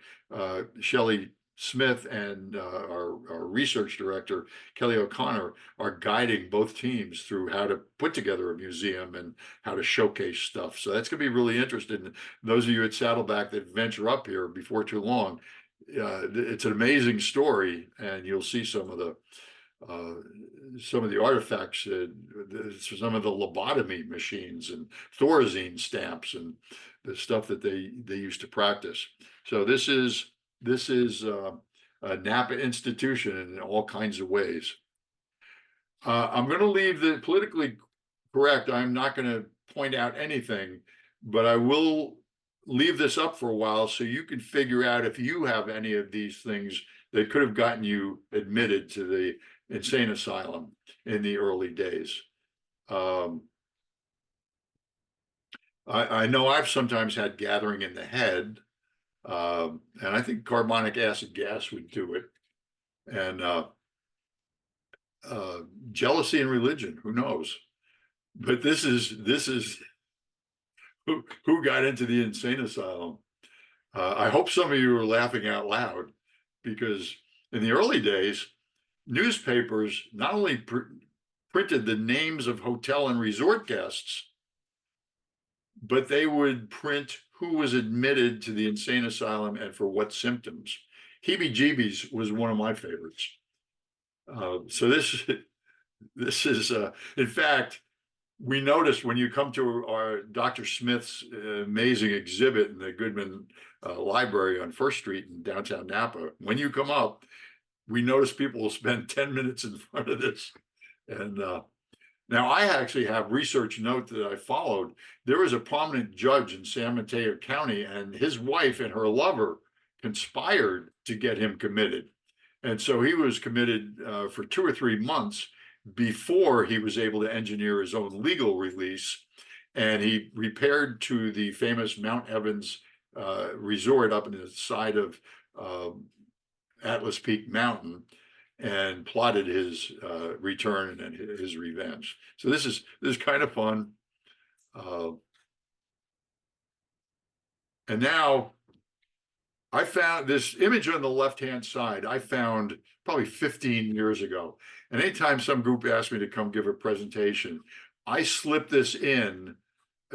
Speaker 2: Shelley Smith, and our research director, Kelly O'Connor, are guiding both teams through how to put together a museum and how to showcase stuff. So that's going to be really interesting. Those of you at Saddleback that venture up here before too long, it's an amazing story, and you'll see some of the artifacts, some of the lobotomy machines and Thorazine stamps and the stuff that they used to practice. So this is a Napa institution in all kinds of ways. I'm going to leave the politically correct. I'm not going to point out anything, but I will leave this up for a while so you can figure out if you have any of these things that could have gotten you admitted to the insane asylum in the early days. I know I've sometimes had gathering in the head, and I think carbonic acid gas would do it. And jealousy and religion, who knows? But this is who got into the insane asylum. I hope some of you are laughing out loud, because in the early days, newspapers not only printed the names of hotel and resort guests, but they would print who was admitted to the insane asylum and for what symptoms. Heebie-jeebies was one of my favorites. So this is, in fact, we noticed when you come to our Dr. Smith's amazing exhibit in the Goodman Library on First Street in downtown Napa, when you come up, we notice people will spend 10 minutes in front of this. And now I actually have research note that I followed. There was a prominent judge in San Mateo County, and his wife and her lover conspired to get him committed. And so he was committed for 2 or 3 months. before he was able to engineer his own legal release. And he repaired to the famous Mount Evans resort up in the side of Atlas Peak Mountain, and plotted his return and his revenge. So this is kind of fun. And now I found this image on the left-hand side, I found probably 15 years ago. And anytime some group asked me to come give a presentation, I slip this in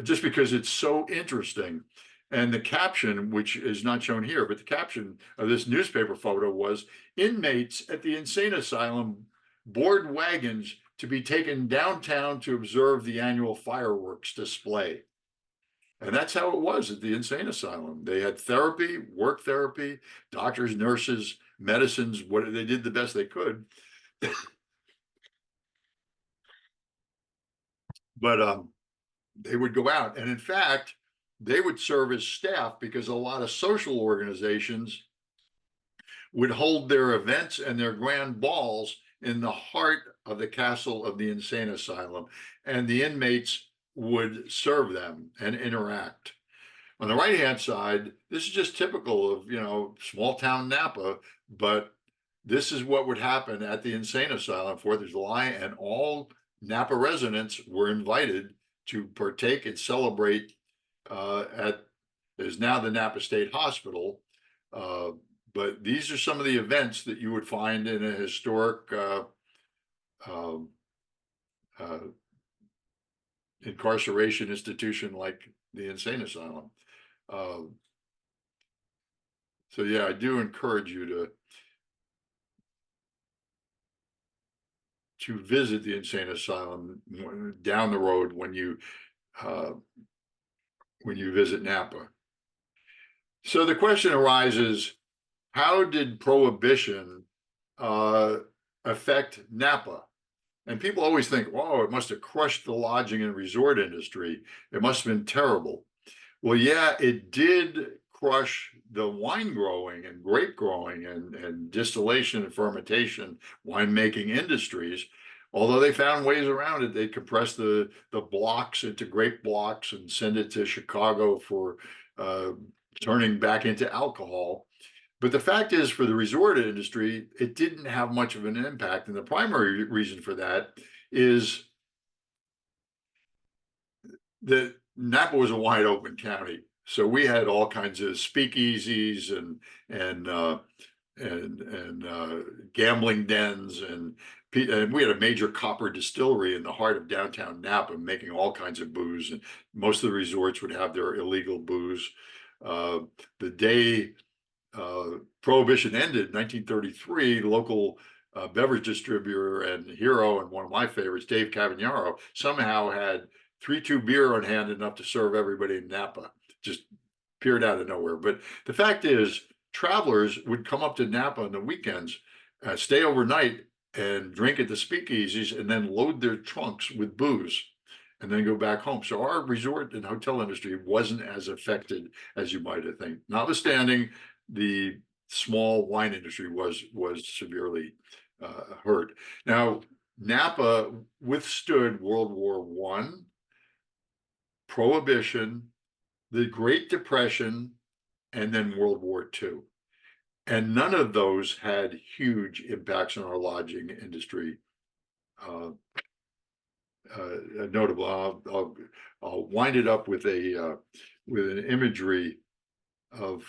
Speaker 2: just because it's so interesting. And the caption, which is not shown here, but the caption of this newspaper photo was, "Inmates at the insane asylum board wagons to be taken downtown to observe the annual fireworks display." And that's how it was at the insane asylum. They had therapy, work therapy, doctors, nurses, medicines, what they did the best they could. But they would go out, and in fact, they would serve as staff because a lot of social organizations would hold their events and their grand balls in the heart of the castle of the insane asylum, and the inmates would serve them and interact. On the right-hand side, this is just typical of, small town Napa, but this is what would happen at the insane asylum, 4th of July, and all Napa residents were invited to partake and celebrate at is now the Napa State Hospital. But these are some of the events that you would find in a historic incarceration institution like the insane asylum. So yeah, I do encourage you to visit the insane asylum down the road when you visit Napa. So the question arises, how did Prohibition affect Napa? And people always think, oh, it must have crushed the lodging and resort industry. It must have been terrible. Well, yeah, it did crush the wine growing and grape growing and distillation and fermentation, winemaking industries. Although they found ways around it, they compressed the blocks into grape blocks and send it to Chicago for turning back into alcohol. But the fact is, for the resort industry, it didn't have much of an impact. And the primary reason for that is that Napa was a wide open county. So we had all kinds of speakeasies and gambling dens, and we had a major copper distillery in the heart of downtown Napa, making all kinds of booze. And most of the resorts would have their illegal booze. The day Prohibition ended in 1933, local beverage distributor and hero, and one of my favorites, Dave Cavagnaro, somehow had 3-2 beer on hand enough to serve everybody in Napa. Just appeared out of nowhere. But the fact is, travelers would come up to Napa on the weekends, stay overnight, and drink at the speakeasies, and then load their trunks with booze, and then go back home. So our resort and hotel industry wasn't as affected as you might have think. Notwithstanding, the small wine industry was severely hurt. Now, Napa withstood World War I, Prohibition, the Great Depression, and then World War II. And none of those had huge impacts on our lodging industry. Notable. I'll wind it up with an imagery of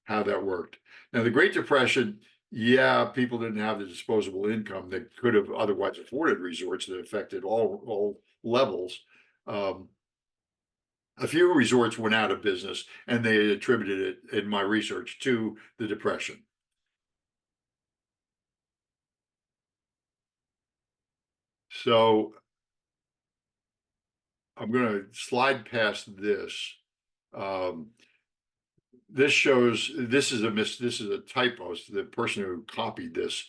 Speaker 2: how that worked. Now, the Great Depression, yeah, people didn't have the disposable income that could have otherwise afforded resorts that affected all levels. A few resorts went out of business, and they attributed it, in my research, to the Depression. So I'm going to slide past this. This shows, this is a typo. So the person who copied this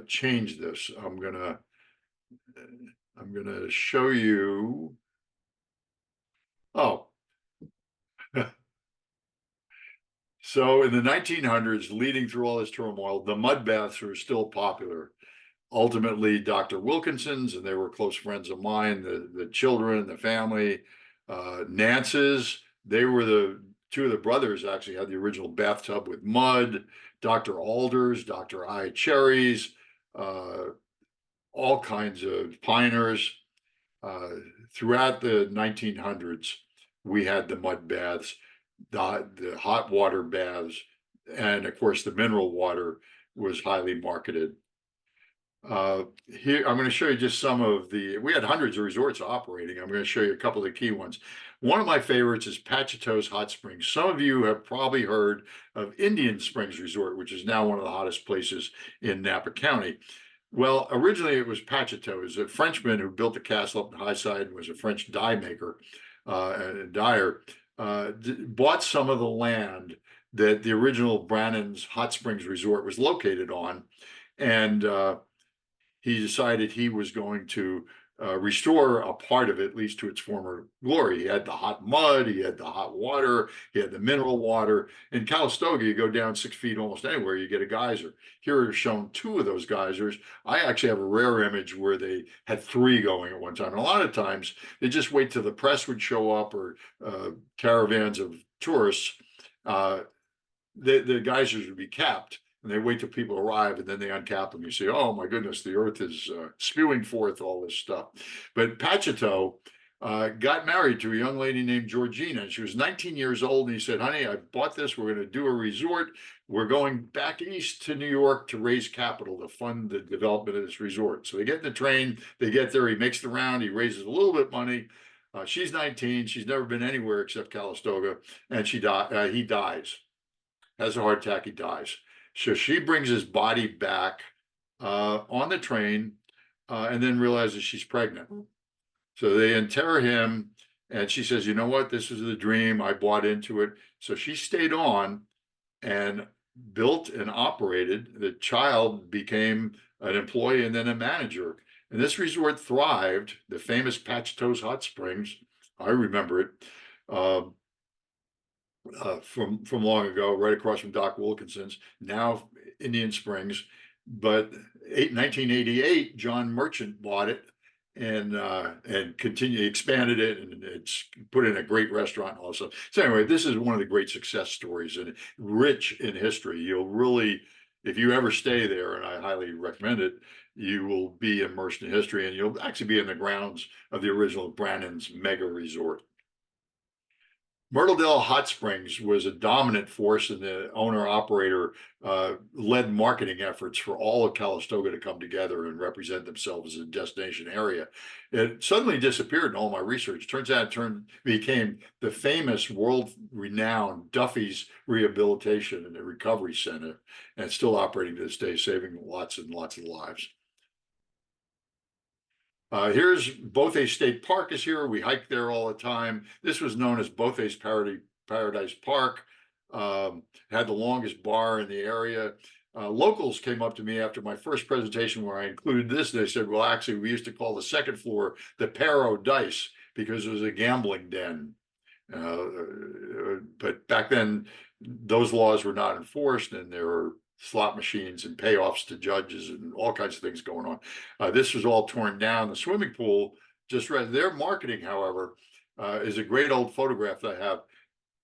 Speaker 2: changed this. I'm gonna show you. Oh. So in the 1900s, leading through all this turmoil, the mud baths were still popular. ultimately Dr. Wilkinson's, and they were close friends of mine, the children, the family, Nance's. They were the two of the brothers actually had the original bathtub with mud, Dr. Alder's, Dr. I. Cherry's, all kinds of Piners. Throughout the 1900s, we had the mud baths, the hot water baths, and of course the mineral water was highly marketed. Here, I'm going to show you just some of we had hundreds of resorts operating. I'm going to show you a couple of the key ones. One of my favorites is Pachito's Hot Springs. Some of you have probably heard of Indian Springs Resort, which is now one of the hottest places in Napa County. Well, originally it was Pachito. It was a Frenchman who built the castle up in the high side and was a French dye maker and dyer. Bought some of the land that the original Brannan's Hot Springs Resort was located on, and he decided he was going to restore a part of it, at least to its former glory. He had the hot mud, he had the hot water, he had the mineral water. In Calistoga, you go down 6 feet almost anywhere, you get a geyser. Here are shown 2 of those geysers. I actually have a rare image where they had 3 going at one time. And a lot of times, they just wait till the press would show up or caravans of tourists. The geysers would be capped, and they wait till people arrive, and then they uncap them. You say, oh my goodness, the earth is spewing forth all this stuff. But Pachito got married to a young lady named Georgina. She was 19 years old, and he said, honey, I bought this. We're going to do a resort. We're going back east to New York to raise capital to fund the development of this resort. So they get in the train, they get there, he makes the round, he raises a little bit of money. She's 19, she's never been anywhere except Calistoga, and he dies. Has a heart attack, he dies. So she brings his body back on the train and then realizes she's pregnant. So they inter him, and she says, you know what, this is the dream, I bought into it. So she stayed on and built and operated. The child became an employee and then a manager. And this resort thrived, the famous Pachito's Hot Springs. I remember it. From long ago, right across from Doc Wilkinson's, now Indian Springs. But 1988, John Merchant bought it and expanded it, and it's put in a great restaurant also. So anyway, this is one of the great success stories and rich in history. You'll really, if you ever stay there, and I highly recommend it, you will be immersed in history, and you'll actually be in the grounds of the original Brannan's mega resort. Myrtle Dell Hot Springs was a dominant force in the owner-operator led marketing efforts for all of Calistoga to come together and represent themselves as a destination area. It suddenly disappeared in all my research. Turns out it became the famous world-renowned Duffy's Rehabilitation and Recovery Center, and it's still operating to this day, saving lots and lots of lives. Here's Bothay State Park is here. We hike there all the time. This was known as Bothay's Paradise Park. Had the longest bar in the area. Locals came up to me after my first presentation where I included this. They said, well, actually, we used to call the second floor the Paradise because it was a gambling den. But back then, those laws were not enforced, and there were slot machines and payoffs to judges and all kinds of things going on. This was all torn down. The swimming pool, just right. Their marketing, however, is a great old photograph that I have.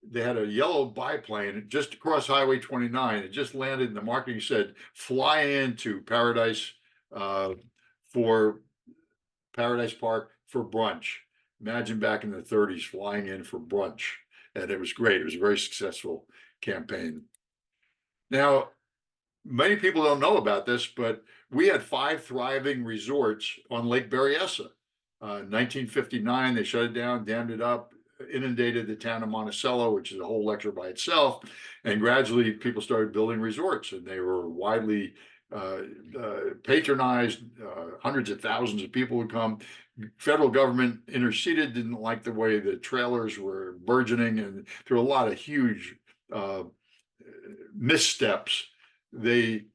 Speaker 2: They had a yellow biplane just across Highway 29. It just landed, and the marketing said, fly into Paradise for Paradise Park for brunch. Imagine back in the 30s flying in for brunch. And it was great. It was a very successful campaign. Now, many people don't know about this, but we had 5 thriving resorts on Lake Berryessa. 1959, they shut it down, dammed it up, inundated the town of Monticello, which is a whole lecture by itself. And gradually people started building resorts, and they were widely patronized. Hundreds of thousands of people would come. Federal government interceded, didn't like the way the trailers were burgeoning, and through a lot of huge missteps, they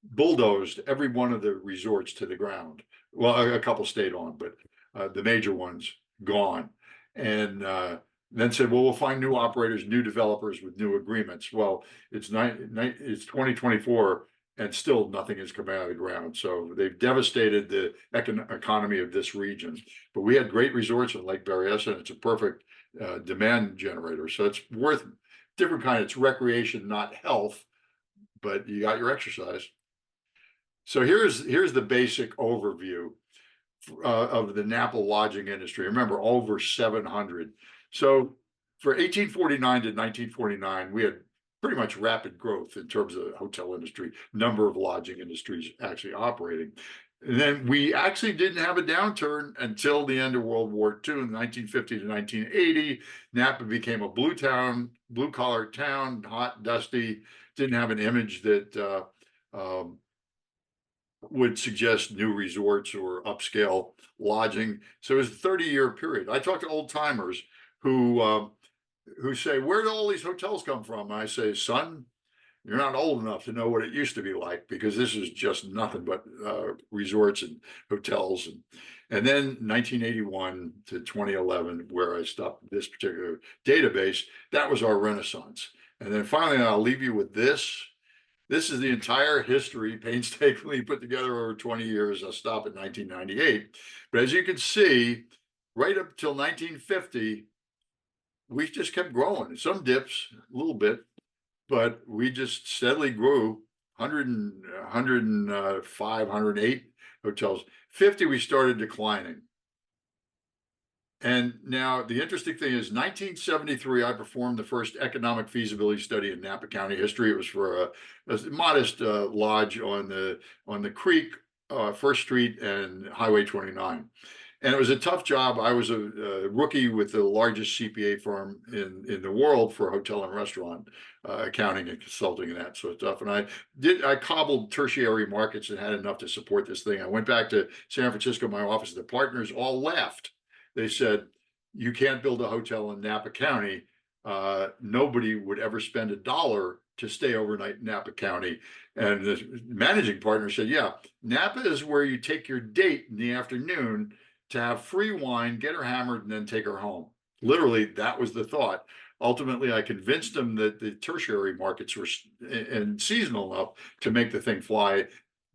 Speaker 2: bulldozed every one of the resorts to the ground. Well, a couple stayed on, but the major ones gone. And then said, well, we'll find new operators, new developers with new agreements. Well, it's 2024, and still nothing has come out of the ground. So they've devastated the economy of this region. But we had great resorts in Lake Berryessa, and it's a perfect demand generator. So it's worth different kind. It's recreation, not health, but you got your exercise. So here's the basic overview of the Napa lodging industry. Remember, over 700. So for 1849 to 1949, we had pretty much rapid growth in terms of the hotel industry, number of lodging industries actually operating. And then we actually didn't have a downturn until the end of World War II in 1950 to 1980. Napa became a blue collar town, hot, dusty, didn't have an image that would suggest new resorts or upscale lodging. So it was a 30-year period. I talk to old timers who say, where do all these hotels come from? And I say, son, you're not old enough to know what it used to be like, because this is just nothing but resorts and hotels. And then 1981 to 2011, where I stopped this particular database, that was our renaissance. And then finally, I'll leave you with this. This is the entire history, painstakingly put together over 20 years. I'll stop at 1998. But as you can see, right up till 1950, we just kept growing. Some dips a little bit, but we just steadily grew 105, 108 hotels. 50, we started declining. And now the interesting thing is 1973, I performed the first economic feasibility study in Napa County history. It was for a modest lodge on the creek, First Street and Highway 29. And it was a tough job. I was a rookie with the largest CPA firm in the world for hotel and restaurant accounting and consulting and that sort of stuff. And I cobbled tertiary markets and had enough to support this thing. I went back to San Francisco, my office, the partners all left. They said, you can't build a hotel in Napa County. Nobody would ever spend $1 to stay overnight in Napa County. And the managing partner said, yeah, Napa is where you take your date in the afternoon to have free wine, get her hammered, and then take her home. Literally, that was the thought. Ultimately, I convinced them that the tertiary markets were and seasonal enough to make the thing fly.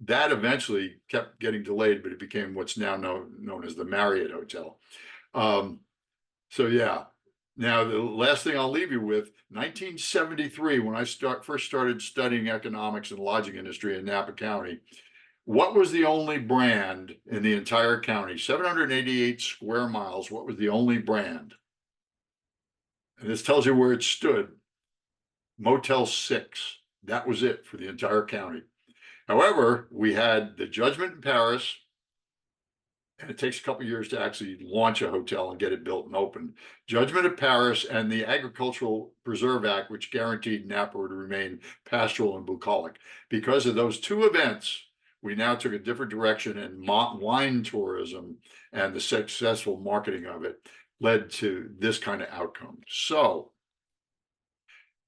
Speaker 2: That eventually kept getting delayed, but it became what's now known as the Marriott Hotel. So yeah. Now, the last thing I'll leave you with, 1973, when I first started studying economics and lodging industry in Napa County, what was the only brand in the entire county? 788 square miles. What was the only brand? And this tells you where it stood. Motel 6. That was it for the entire county. However, we had the Judgment in Paris, and it takes a couple of years to actually launch a hotel and get it built and open. Judgment of Paris and the Agricultural Preserve Act, which guaranteed Napa would remain pastoral and bucolic. Because of those two events, we now took a different direction, and wine tourism and the successful marketing of it led to this kind of outcome. So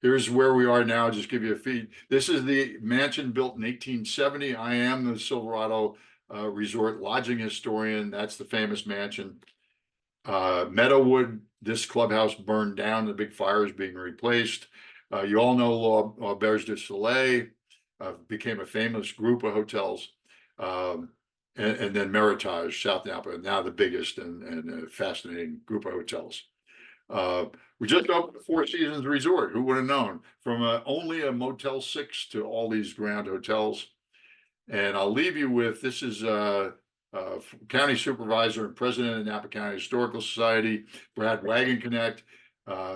Speaker 2: here's where we are now. Just give you a feed. This is the mansion built in 1870. I am the Silverado resort lodging historian. That's the famous mansion. Meadowood, this clubhouse burned down. The big fire is being replaced. You all know L'Auberge du Soleil became a famous group of hotels. And then Meritage, South Napa, now the biggest and fascinating group of hotels. We just opened the Four Seasons Resort. Who would have known? From only a Motel 6 to all these grand hotels. And I'll leave you with, this is County Supervisor and President of the Napa County Historical Society, Brad Wagon-Connect,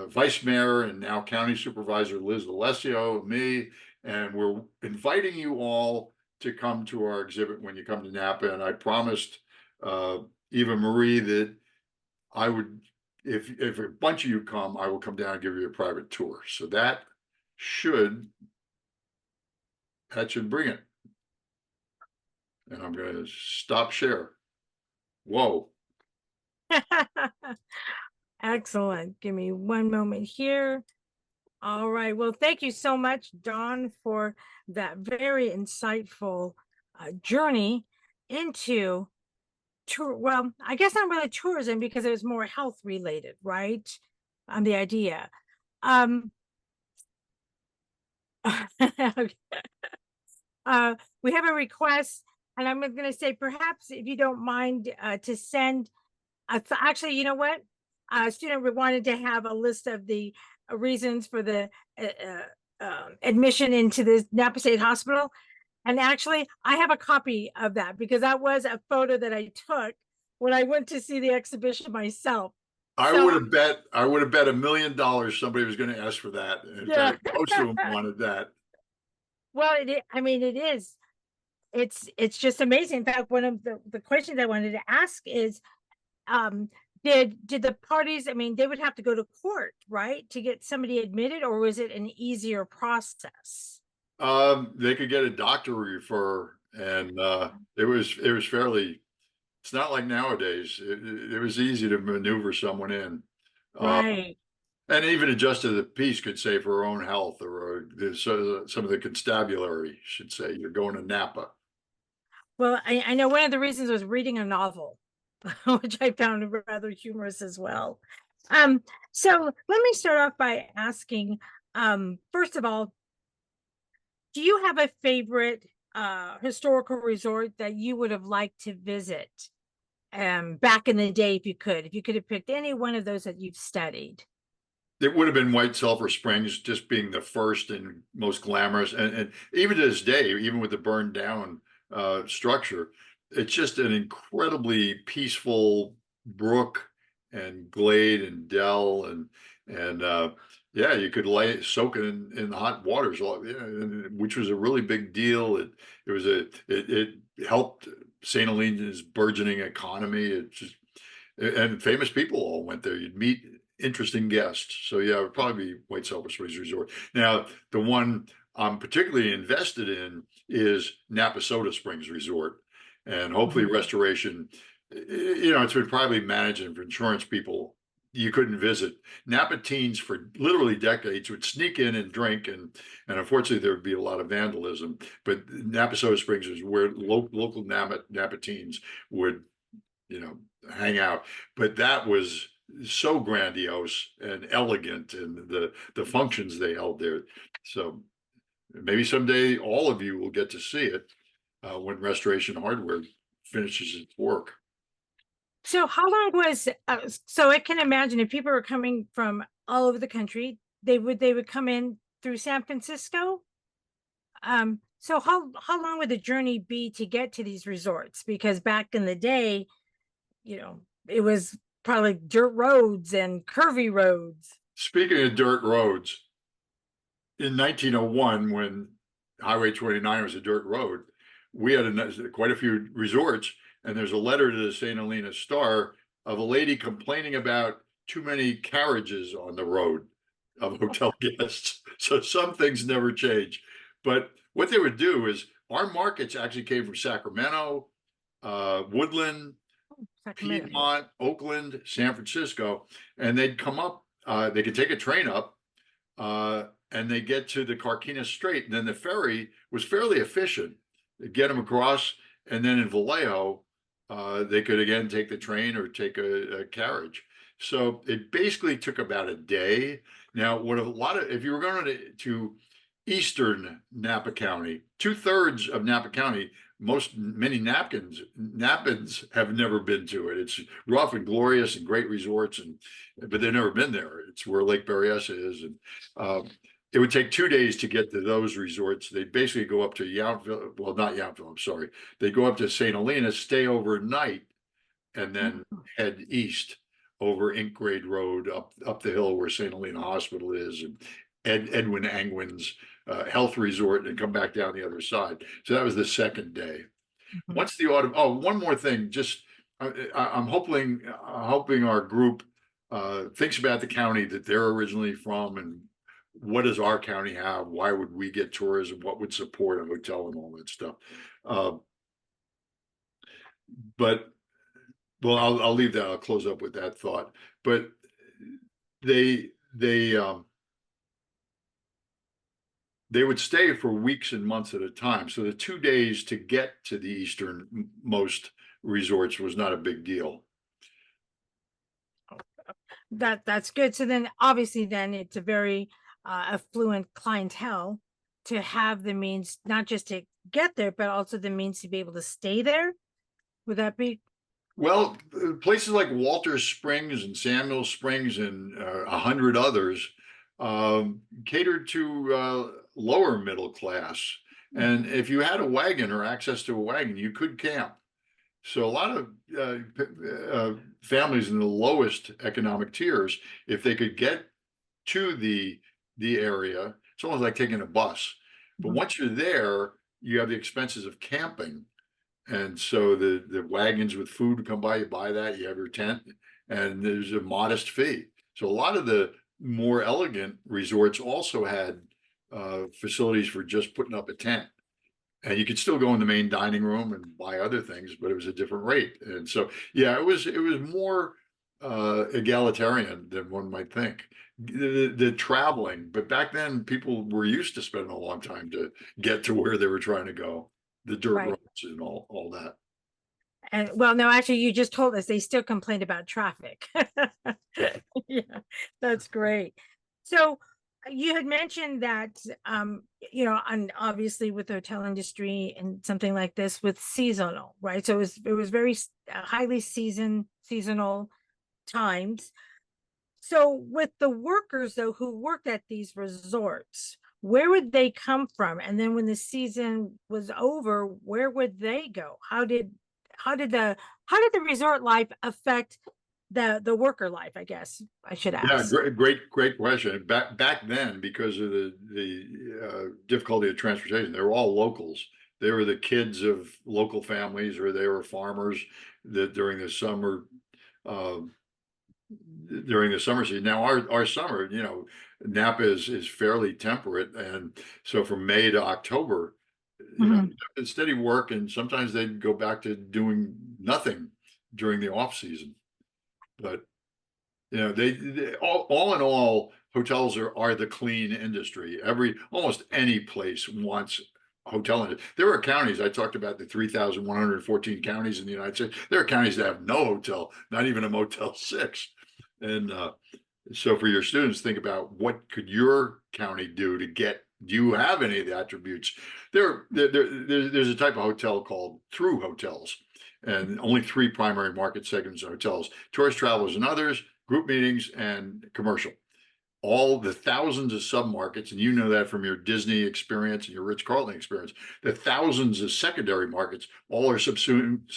Speaker 2: Vice Mayor and now County Supervisor Liz Alessio, me, and we're inviting you all to come to our exhibit when you come to Napa. And I promised EvaMarie that I would, if a bunch of you come, I will come down and give you a private tour. So that should bring it. And I'm going to stop share. Whoa.
Speaker 1: Excellent. Give me one moment here. All right. Well, thank you so much, Don, for that very insightful journey into tour. Well, I guess not really tourism, because it was more health related, right? On the idea. Okay. we have a request, and I'm going to say perhaps if you don't mind to send. Actually, you know what? A student wanted to have a list of the reasons for the admission into the Napa State Hospital. And actually, I have a copy of that because that was a photo that I took when I went to see the exhibition myself.
Speaker 2: I
Speaker 1: So,
Speaker 2: would have bet, $1 million somebody was going to ask for that. In
Speaker 1: yeah.
Speaker 2: fact, most of them wanted that.
Speaker 1: Well, I mean, it is. It's just amazing. In fact, one of the questions I wanted to ask is, um, did the parties, I mean, they would have to go to court, right, to get somebody admitted, or was it an easier process?
Speaker 2: They could get a doctor refer, and it was fairly. It's not like nowadays. It was easy to maneuver someone in. Uh,
Speaker 1: Right.
Speaker 2: And even a justice of the peace could say for her own health, or some of the constabulary should say, you're going to Napa.
Speaker 1: Well, I know one of the reasons was reading a novel, which I found rather humorous as well. Um, so let me start off by asking, first of all, do you have a favorite historical resort that you would have liked to visit back in the day if you could have picked any one of those that you've studied?
Speaker 2: It would have been White Sulphur Springs, just being the first and most glamorous. And even to this day, even with the burned down structure, it's just an incredibly peaceful brook and glade and dell, and yeah, you could soak it in hot waters, which was a really big deal. It helped St. Helena's burgeoning economy. It just, and famous people all went there. You'd meet interesting guests. So yeah, it would probably be White Sulphur Springs Resort. Now, the one I'm particularly invested in is Napa Soda Springs Resort, and hopefully
Speaker 1: Mhm.
Speaker 2: restoration. It's been probably managed for insurance people. You couldn't visit. Napa teens for literally decades would sneak in and drink, and unfortunately there would be a lot of vandalism. But Napa Soda Springs is where local Napa teens would, hang out. But that was so grandiose and elegant, and the functions they held there. So maybe someday all of you will get to see it when Restoration Hardware finishes its work.
Speaker 1: So how long was so I can imagine if people were coming from all over the country, they would come in through San Francisco. So how long would the journey be to get to these resorts? Because back in the day, it was probably dirt roads and curvy roads.
Speaker 2: Speaking of dirt roads, in 1901, when Highway 29 was a dirt road, we had quite a few resorts, and there's a letter to the St. Helena Star of a lady complaining about too many carriages on the road of hotel guests. So some things never change. But what they would do is, our markets actually came from Sacramento, Woodland,
Speaker 1: Sacramento, yeah.
Speaker 2: Piedmont, Oakland, San Francisco, and they'd come up. They could take a train up, and they get to the Carquinez Strait, and then the ferry was fairly efficient. They get them across, and then in Vallejo, they could again take the train or take a carriage. So it basically took about a day. Now, if you were going to eastern Napa County, 2/3 of Napa County, many Napans have never been to it. It's rough and glorious and great resorts, but they've never been there. It's where Lake Berryessa is, and it would take 2 days to get to those resorts. They basically go up to Yountville, well, not Yountville, I'm sorry. They go up to St. Helena, stay overnight, and then head east over Ink Grade Road up the hill where St. Helena Hospital is, and Edwin Angwin's health resort, and come back down the other side. So that was the second day.
Speaker 1: Mhm.
Speaker 2: Once the autumn, oh, one more thing, just I'm hoping our group thinks about the county that they're originally from, and what does our county have? Why would we get tourism? What would support a hotel and all that stuff? Uh, but well, I'll leave that. I'll close up with that thought. But they they um, they would stay for weeks and months at a time. So the 2 days to get to the easternmost resorts was not a big deal.
Speaker 1: That's good. So then obviously then it's a very affluent clientele to have the means not just to get there, but also the means to be able to stay there. Would that be?
Speaker 2: Well, places like Walter Springs and Samuel Springs and 100 others catered to lower middle class. And if you had a wagon or access to a wagon, you could camp. So a lot of families in the lowest economic tiers, if they could get to the area, it's almost like taking a bus. But
Speaker 1: Mhm.
Speaker 2: once you're there, you have the expenses of camping. And so the wagons with food come by, you buy that, you have your tent, and there's a modest fee. So a lot of the more elegant resorts also had facilities for just putting up a tent. And you could still go in the main dining room and buy other things, but it was a different rate. And so, yeah, it was more egalitarian than one might think. The traveling, but back then people were used to spending a long time to get to where they were trying to go, the dirt
Speaker 1: Right.
Speaker 2: roads and all that.
Speaker 1: And well, no, actually, you just told us they still complained about traffic. Yeah, that's great. So you had mentioned that, and obviously with the hotel industry and something like this with seasonal, right? So it was very highly seasonal times. So with the workers though who worked at these resorts, where would they come from? And then when the season was over, where would they go? How did the how did the resort life affect the worker life, I guess I should
Speaker 2: Yeah,
Speaker 1: ask.
Speaker 2: great question. Back then, because of the difficulty of transportation, they were all locals. They were the kids of local families, or they were farmers that um, during the summer season. Now our summer, Napa is fairly temperate, and so from May to October,
Speaker 1: Mhm.
Speaker 2: it's steady work, and sometimes they'd go back to doing nothing during the off season. But they all in all, hotels are the clean industry. Almost any place wants hotel industry. There are counties I talked about, the 3,114 counties in the United States. There are counties that have no hotel, not even a Motel 6. And so for your students, think about what could your county do to get. Do you have any of the attributes? There's a type of hotel called through hotels, and only three primary market segments of hotels: tourist travelers and others, group meetings, and commercial. All the thousands of submarkets, and you know that from your Disney experience and your Ritz-Carlton experience, the thousands of secondary markets all are subsumed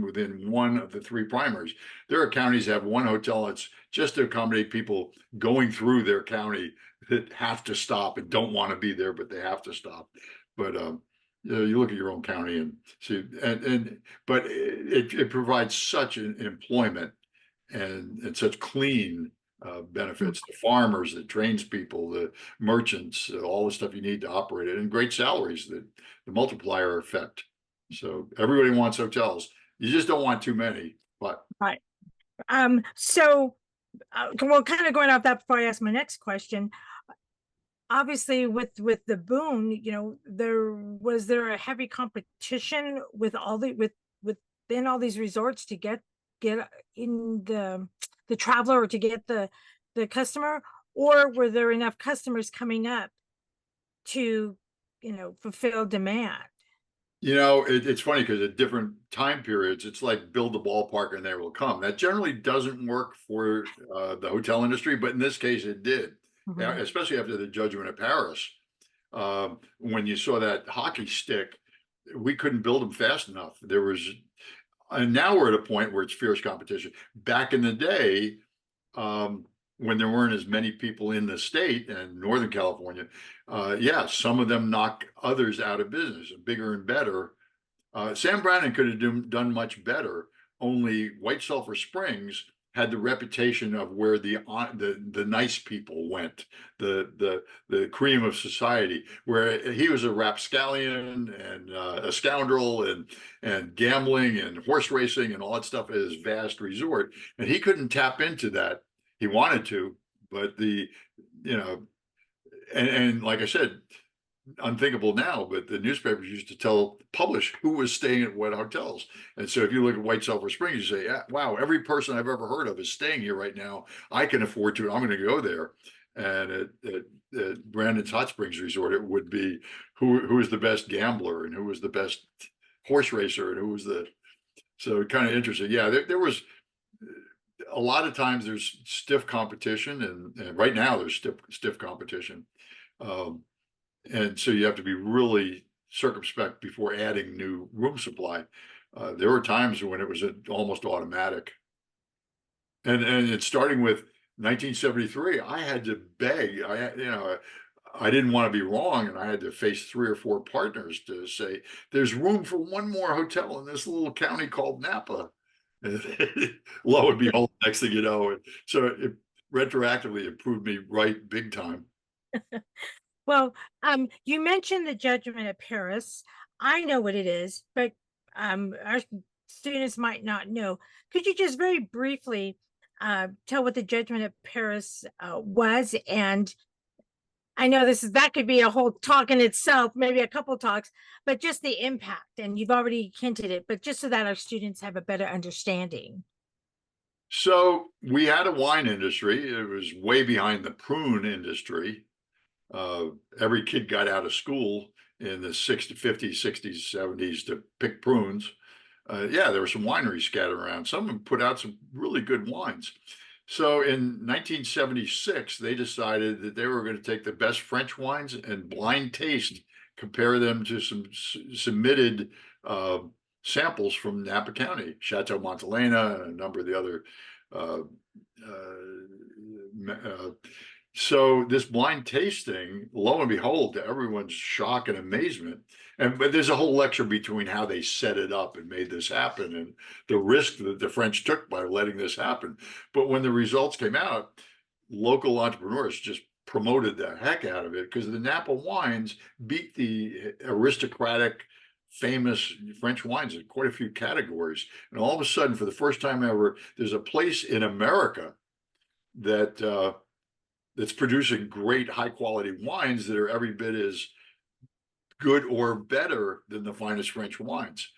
Speaker 2: within one of the three primaries. There are counties that have one hotel that's just to accommodate people going through their county that have to stop and don't want to be there, but they have to stop. But you look at your own county and see, but it provides such an employment and such clean benefits, the farmers, the trains people, the merchants, all the stuff you need to operate it, and great salaries, that the multiplier effect. So everybody wants hotels. You just don't want too many. But
Speaker 1: Right. So well, kind of going off that before I ask my next question, obviously with the boom, there a heavy competition with within all these resorts to get in the traveler, or to get the customer, or were there enough customers coming up to fulfill demand?
Speaker 2: it's funny because at different time periods, it's like build the ballpark and they will come. That generally doesn't work for the hotel industry, but in this case, it did.
Speaker 1: Mhm.
Speaker 2: Especially after the judgment of Paris. When you saw that hockey stick, we couldn't build them fast enough. And now we're at a point where it's fierce competition. Back in the day, when there weren't as many people in the state and Northern California, yeah, some of them knock others out of business, bigger and better. Sam Brannan could have done much better. Only White Sulphur Springs had the reputation of where the nice people went, the cream of society, where he was a rapscallion and a scoundrel and gambling and horse racing and all that stuff at his vast resort, and he couldn't tap into that. He wanted to, but you know, and like I said, unthinkable now, but the newspapers used to publish who was staying at what hotels. And so if you look at White Sulphur Springs, you say, yeah, wow, every person I've ever heard of is staying here right now. I can afford to, I'm going to go there. And at Brandon's Hot Springs Resort, it would be who was the best gambler and who was the best horse racer and who was the, so kind of interesting. Yeah, there was a lot of times there's stiff competition, and right now there's stiff competition. Um, and so you have to be really circumspect before adding new room supply. There were times when it was almost automatic. And it's starting with 1973, I had to beg. I didn't want to be wrong, and I had to face 3 or 4 partners to say, "There's room for one more hotel in this little county called Napa." And lo and behold, next thing you know, so it retroactively it proved me right big time.
Speaker 1: Well, you mentioned the judgment of Paris. I know what it is, but our students might not know. Could you just very briefly tell what the judgment of Paris was? And I know that could be a whole talk in itself, maybe a couple talks, but just the impact. And you've already hinted it, but just so that our students have a better understanding.
Speaker 2: So we had a wine industry. It was way behind the prune industry. Uh, every kid got out of school in the 60s, 50s, 60s, 70s to pick prunes. Yeah, there were some wineries scattered around. Some of them put out some really good wines. So in 1976, they decided that they were going to take the best French wines and blind taste, compare them to some submitted uh, samples from Napa County, Chateau Montelena, and a number of the other. Uh, so this blind tasting, lo and behold, to everyone's shock and amazement, but there's a whole lecture between how they set it up and made this happen, and the risk that the French took by letting this happen. But when the results came out, local entrepreneurs just promoted the heck out of it because the Napa wines beat the aristocratic, famous French wines in quite a few categories. And all of a sudden, for the first time ever, there's a place in America that that's producing great high quality wines that are every bit as good or better than the finest French wines.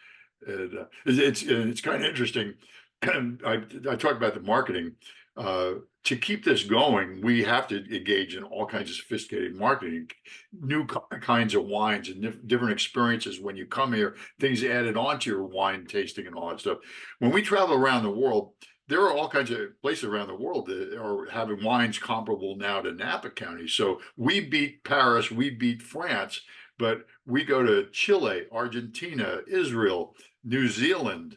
Speaker 2: And it's kind of interesting. I talk about the marketing. To keep this going, we have to engage in all kinds of sophisticated marketing, new kinds of wines and different experiences when you come here, things added onto your wine tasting and all that stuff. When we travel around the world, there are all kinds of places around the world that are having wines comparable now to Napa County. So we beat Paris, we beat France, but we go to Chile, Argentina, Israel, New Zealand,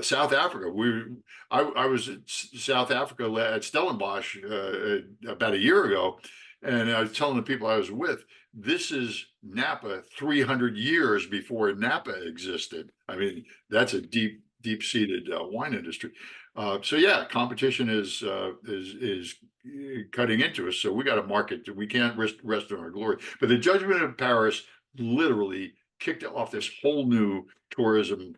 Speaker 2: South Africa. I was at South Africa at Stellenbosch about a year ago, and I was telling the people I was with, this is Napa 300 years before Napa existed. I mean, that's a deep-seated wine industry. So yeah, competition is cutting into us. So we got to market. We can't rest on our glory. But the judgment of Paris literally kicked off this whole new tourism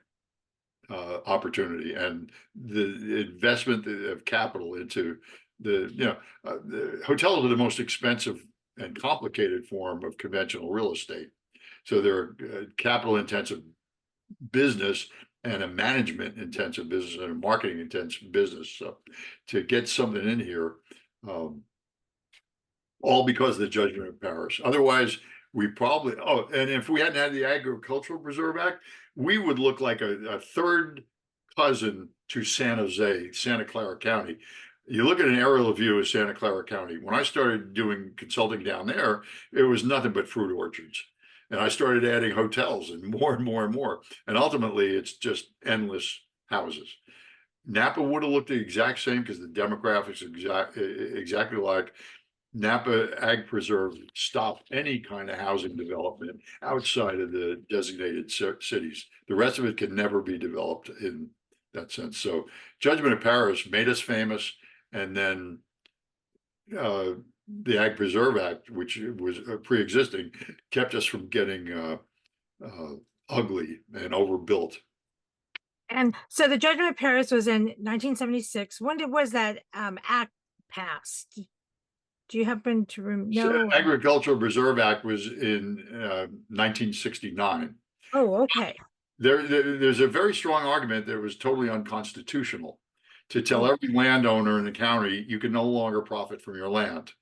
Speaker 2: opportunity, and the investment of capital into the hotels are the most expensive and complicated form of conventional real estate. So they're capital intensive business and a management intensive business and a marketing intensive business. So to get something in here, all because of the judgment of Paris. Otherwise, we probably, and if we hadn't had the Agricultural Preserve Act, we would look like a third cousin to San Jose, Santa Clara County. You look at an aerial view of Santa Clara County. When I started doing consulting down there, it was nothing but fruit orchards. And I started adding hotels and more and more and more. And ultimately, it's just endless houses. Napa would have looked the exact same because the demographics exactly like. Napa Ag Preserve stopped any kind of housing development outside of the designated cities. The rest of it can never be developed in that sense. So Judgment of Paris made us famous, and then the Ag Preserve Act, which was pre-existing, kept us from getting ugly and overbuilt.
Speaker 1: And so the judgment of Paris was in 1976. When was that act passed? Do you happen to know?
Speaker 2: Agricultural Preserve Act was in 1969.
Speaker 1: Oh, okay.
Speaker 2: There's a very strong argument that it was totally unconstitutional to tell every landowner in the county you can no longer profit from your land.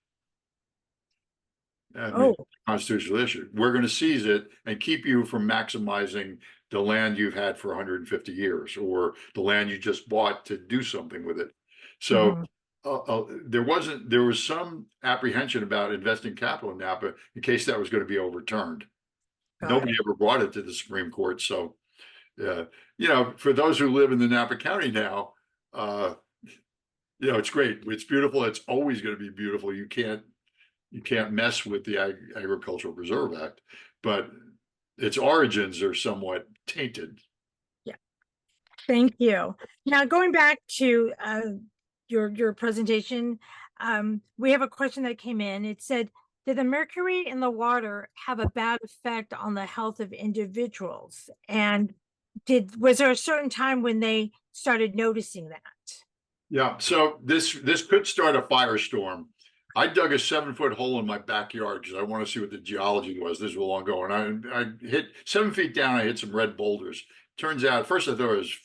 Speaker 2: I mean,
Speaker 1: Oh,
Speaker 2: constitutional issue. We're going to seize it and keep you from maximizing the land you've had for 150 years or the land you just bought to do something with it. So
Speaker 1: mhm,
Speaker 2: there was some apprehension about investing capital in Napa in case that was going to be overturned.
Speaker 1: got
Speaker 2: Nobody
Speaker 1: it.
Speaker 2: ever brought it to the Supreme Court. So, for those who live in the Napa County now, uh, it's great. It's beautiful. It's always going to be beautiful. You can't mess with the Agricultural Preserve Act, but its origins are somewhat tainted.
Speaker 1: Yeah, thank you. Now going back to your presentation, we have a question that came in. It said, did the mercury in the water have a bad effect on the health of individuals? And was there a certain time when they started noticing that?
Speaker 2: Yeah, so this could start a firestorm. I dug a 7-foot hole in my backyard because I want to see what the geology was. This was long ago, and I hit 7 feet down. I hit some red boulders. Turns out, at first I thought it was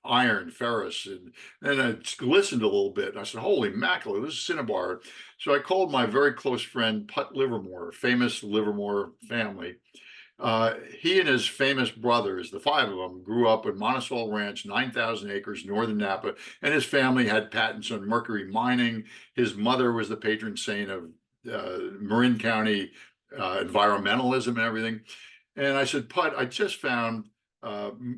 Speaker 2: iron, ferrous, and then I glistened a little bit. And I said, "Holy mackerel, this is cinnabar." So I called my very close friend Putt Livermore, famous Livermore family. He and his famous brothers, the five of them, grew up in Monticello Ranch, 9,000 acres, northern Napa, and his family had patents on mercury mining. His mother was the patron saint of Marin County environmentalism and everything. And I said, Putt, I just found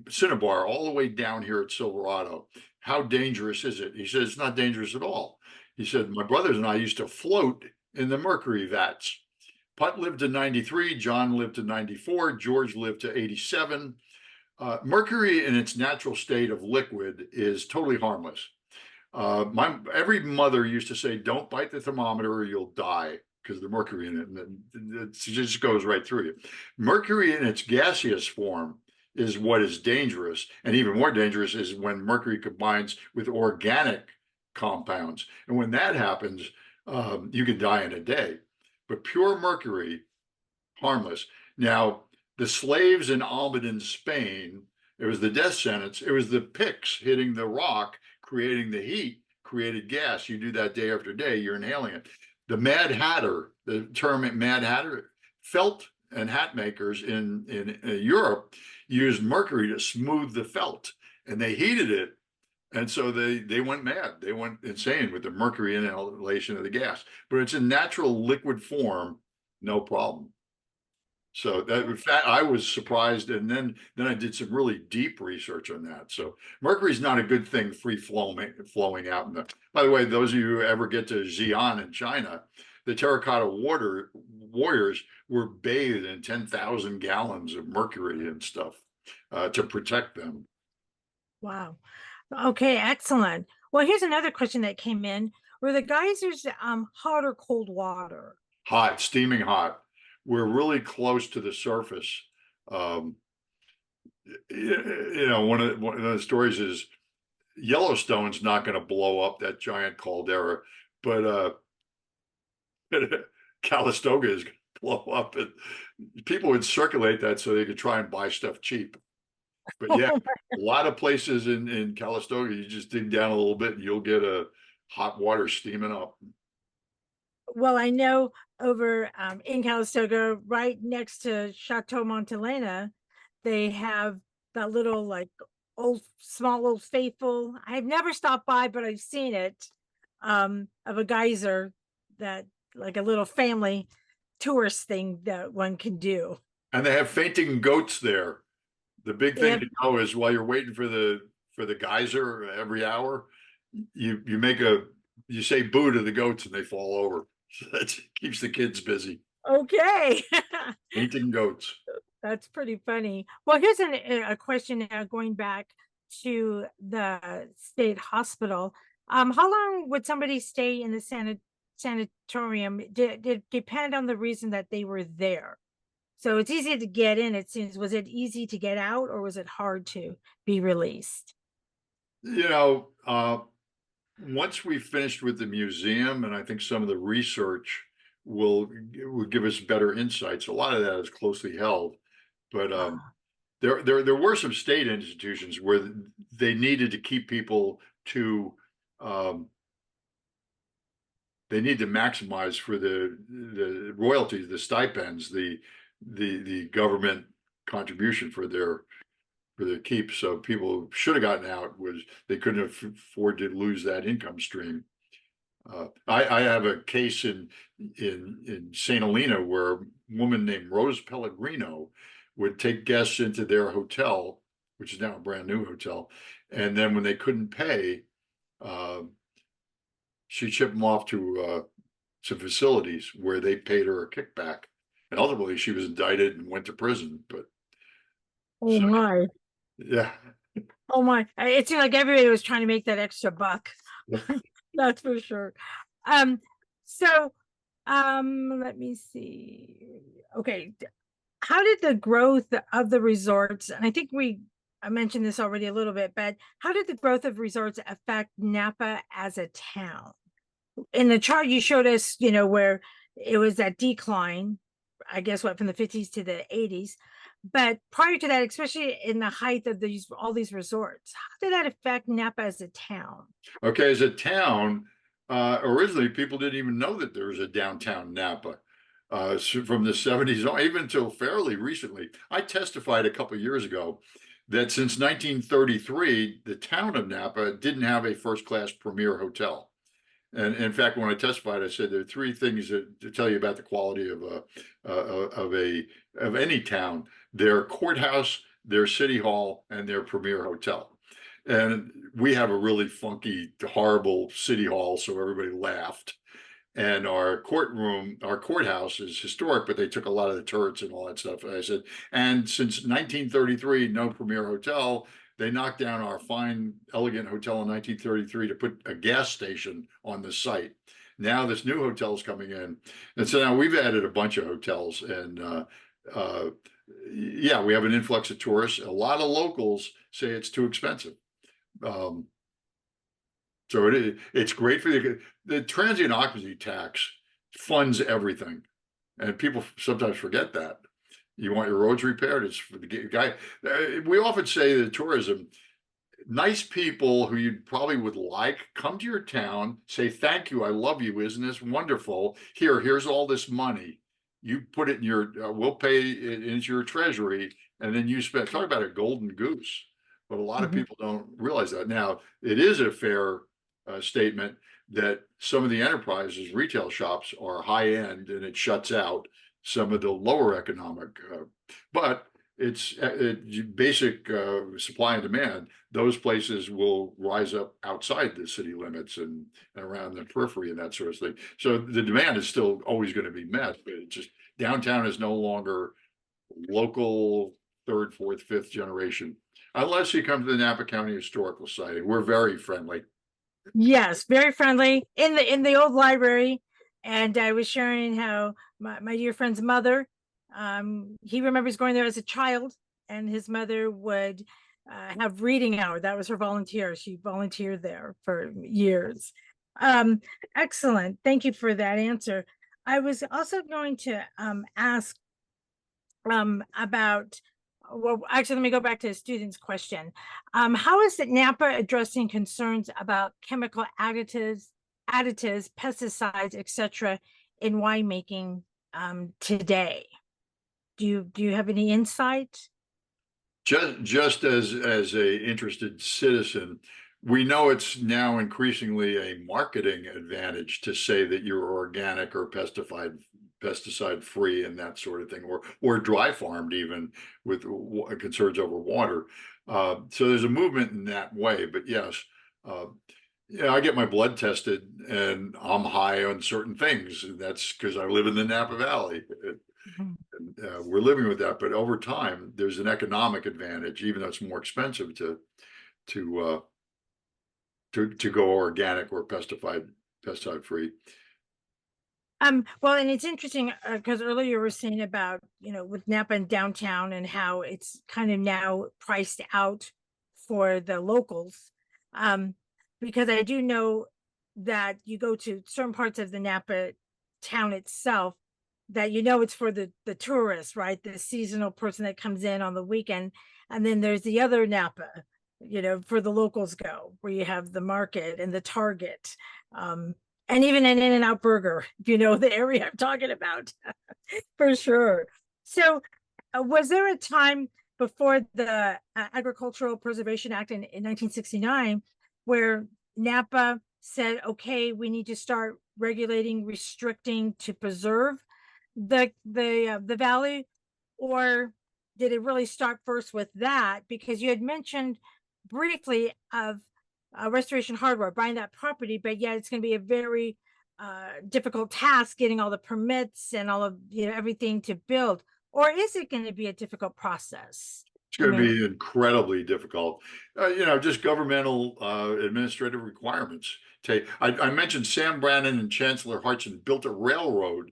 Speaker 2: cinnabar all the way down here at Silverado. How dangerous is it? He said, it's not dangerous at all. He said, my brothers and I used to float in the mercury vats. Putt lived to 93, John lived to 94, George lived to 87. Mercury in its natural state of liquid is totally harmless. Every mother used to say, don't bite the thermometer or you'll die because of the mercury in it. And it just goes right through you. Mercury in its gaseous form is what is dangerous. And even more dangerous is when mercury combines with organic compounds. And when that happens, you could die in a day. But pure mercury, harmless. Now, the slaves in Almadén, Spain, it was the death sentence. It was the picks hitting the rock, creating the heat, created gas. You do that day after day, you're inhaling it. The Mad Hatter, the term Mad Hatter, felt and hat makers in Europe used mercury to smooth the felt, and they heated it. And so they went mad. They went insane with the mercury inhalation of the gas. But it's in natural liquid form, no problem. So that, in fact, I was surprised, and then I did some really deep research on that. So mercury is not a good thing free flowing out in the. By the way, those of you who ever get to Xi'an in China, the terracotta warriors were bathed in 10,000 gallons of mercury and stuff to protect them.
Speaker 1: Wow. Okay, excellent. Well, here's another question that came in. Were the geysers hot or cold water?
Speaker 2: Hot, steaming hot. We're really close to the surface. Um, one of the stories is Yellowstone's not going to blow up that giant caldera, but Calistoga is going to blow up, and people would circulate that so they could try and buy stuff cheap. But yeah, a lot of places in Calistoga, you just dig down a little bit and you'll get a hot water steaming up.
Speaker 1: Well, I know over in Calistoga, right next to Chateau Montelena, they have that little like small old faithful. I've never stopped by, but I've seen it of a geyser that like a little family tourist thing that one can do.
Speaker 2: And they have fainting goats there. The big
Speaker 1: They
Speaker 2: thing
Speaker 1: have
Speaker 2: to know is while you're waiting for the geyser every hour, you say boo to the goats and they fall over. So that keeps the kids busy.
Speaker 1: okay.
Speaker 2: Painting goats.
Speaker 1: That's pretty funny. Well, here's a question now going back to the state hospital. How long would somebody stay in the sanatorium? Did it depend on the reason that they were there? So it's easy to get in, it seems. Was it easy to get out or was it hard to be released?
Speaker 2: You know, once we finished with the museum, and I think some of the research will give us better insights. A lot of that is closely held, but
Speaker 1: Ah,
Speaker 2: there were some state institutions where they needed to keep people to um, they need to maximize for the royalties, the stipends, the government contribution for their keep. So people who should have gotten out was they couldn't afford to lose that income stream. I have a case in St. Helena where a woman named Rose Pellegrino would take guests into their hotel, which is now a brand new hotel, and then when they couldn't pay, she'd ship them off to some facilities where they paid her a kickback, and ultimately she was indicted and went to prison. But
Speaker 1: Oh
Speaker 2: so
Speaker 1: my.
Speaker 2: yeah.
Speaker 1: Oh my. It seemed like everybody was trying to make that extra buck. That's for sure. So let me see. Okay. How did the growth of the resorts, and I think I mentioned this already a little bit, but how did the growth of resorts affect Napa as a town? In the chart you showed us, where it was that decline, I guess from the 50s to the 80s. But prior to that, especially in the height of all these resorts, how did that affect Napa as a town?
Speaker 2: Okay, as a town, originally people didn't even know that there was a downtown Napa. So from the 70s on, even until fairly recently. I testified a couple of years ago that since 1933, the town of Napa didn't have a first-class premier hotel. And in fact, when I testified, I said there are three things to tell you about the quality of any town: their courthouse, their city hall, and their premier hotel. And we have a really funky, horrible city hall, so everybody laughed. And our courthouse is historic, but they took a lot of the turrets and all that stuff. And I said, and since 1933, no premier hotel. They knocked down our fine, elegant hotel in 1933 to put a gas station on the site. Now this new hotel is coming in. And so now we've added a bunch of hotels, and yeah, we have an influx of tourists. A lot of locals say it's too expensive. So it's great for the transient occupancy tax funds everything. And people sometimes forget that. You want your roads repaired, it's for the guy. We often say that tourism, nice people who you probably would like come to your town, say, thank you, I love you, isn't this wonderful? Here's all this money. You put it in your, we'll pay it into your treasury, and then you spend, talk about a golden goose. But a lot of people don't realize that. Now, it is a fair statement that some of the enterprises, retail shops, are high end, and it shuts out some of the lower economic, but it's basic supply and demand. Those places will rise up outside the city limits and around the periphery and that sort of thing. So the demand is still always going to be met, but it's just downtown is no longer local third, fourth, fifth generation, unless you come to the Napa County Historical Society. We're very friendly.
Speaker 1: Yes, very friendly in the old library. And I was sharing how my dear friend's mother, he remembers going there as a child, and his mother would have reading hour. That was her volunteer. She volunteered there for years. Excellent. Thank you for that answer. I was also going to ask about, well, actually, let me go back to the student's question. How is Napa addressing concerns about chemical additives, pesticides, etc., in winemaking today? Do you have any insight?
Speaker 2: Just as a interested citizen, we know it's now increasingly a marketing advantage to say that you're organic or pesticide free and that sort of thing, or dry farmed, even with concerns over water. So there's a movement in that way. But yes, yeah, I get my blood tested and I'm high on certain things, and that's because I live in the Napa Valley. We're living with that, but over time, there's an economic advantage, even though it's more expensive to go organic or pesticide free.
Speaker 1: Well, and it's interesting because earlier you were saying about, with Napa and downtown and how it's kind of now priced out for the locals. Because I do know that you go to certain parts of the Napa town itself, that it's for the tourists, right? The seasonal person that comes in on the weekend. And then there's the other Napa, for the locals go, where you have the market and the Target. And even an In-N-Out burger, you know, the area I'm talking about, for sure. So, was there a time before the Agricultural Preservation Act in 1969 where Napa said, okay, we need to start regulating, restricting to preserve the valley? Or did it really start first with that? Because you had mentioned briefly of Restoration Hardware buying that property, but yet it's going to be a very difficult task getting all the permits and all of, you know, everything to build. Or is it going to be a difficult process?
Speaker 2: It's
Speaker 1: I
Speaker 2: going to
Speaker 1: mean,
Speaker 2: be incredibly difficult. Just governmental administrative requirements. I mentioned Sam Brannan and Chancellor Hudson built a railroad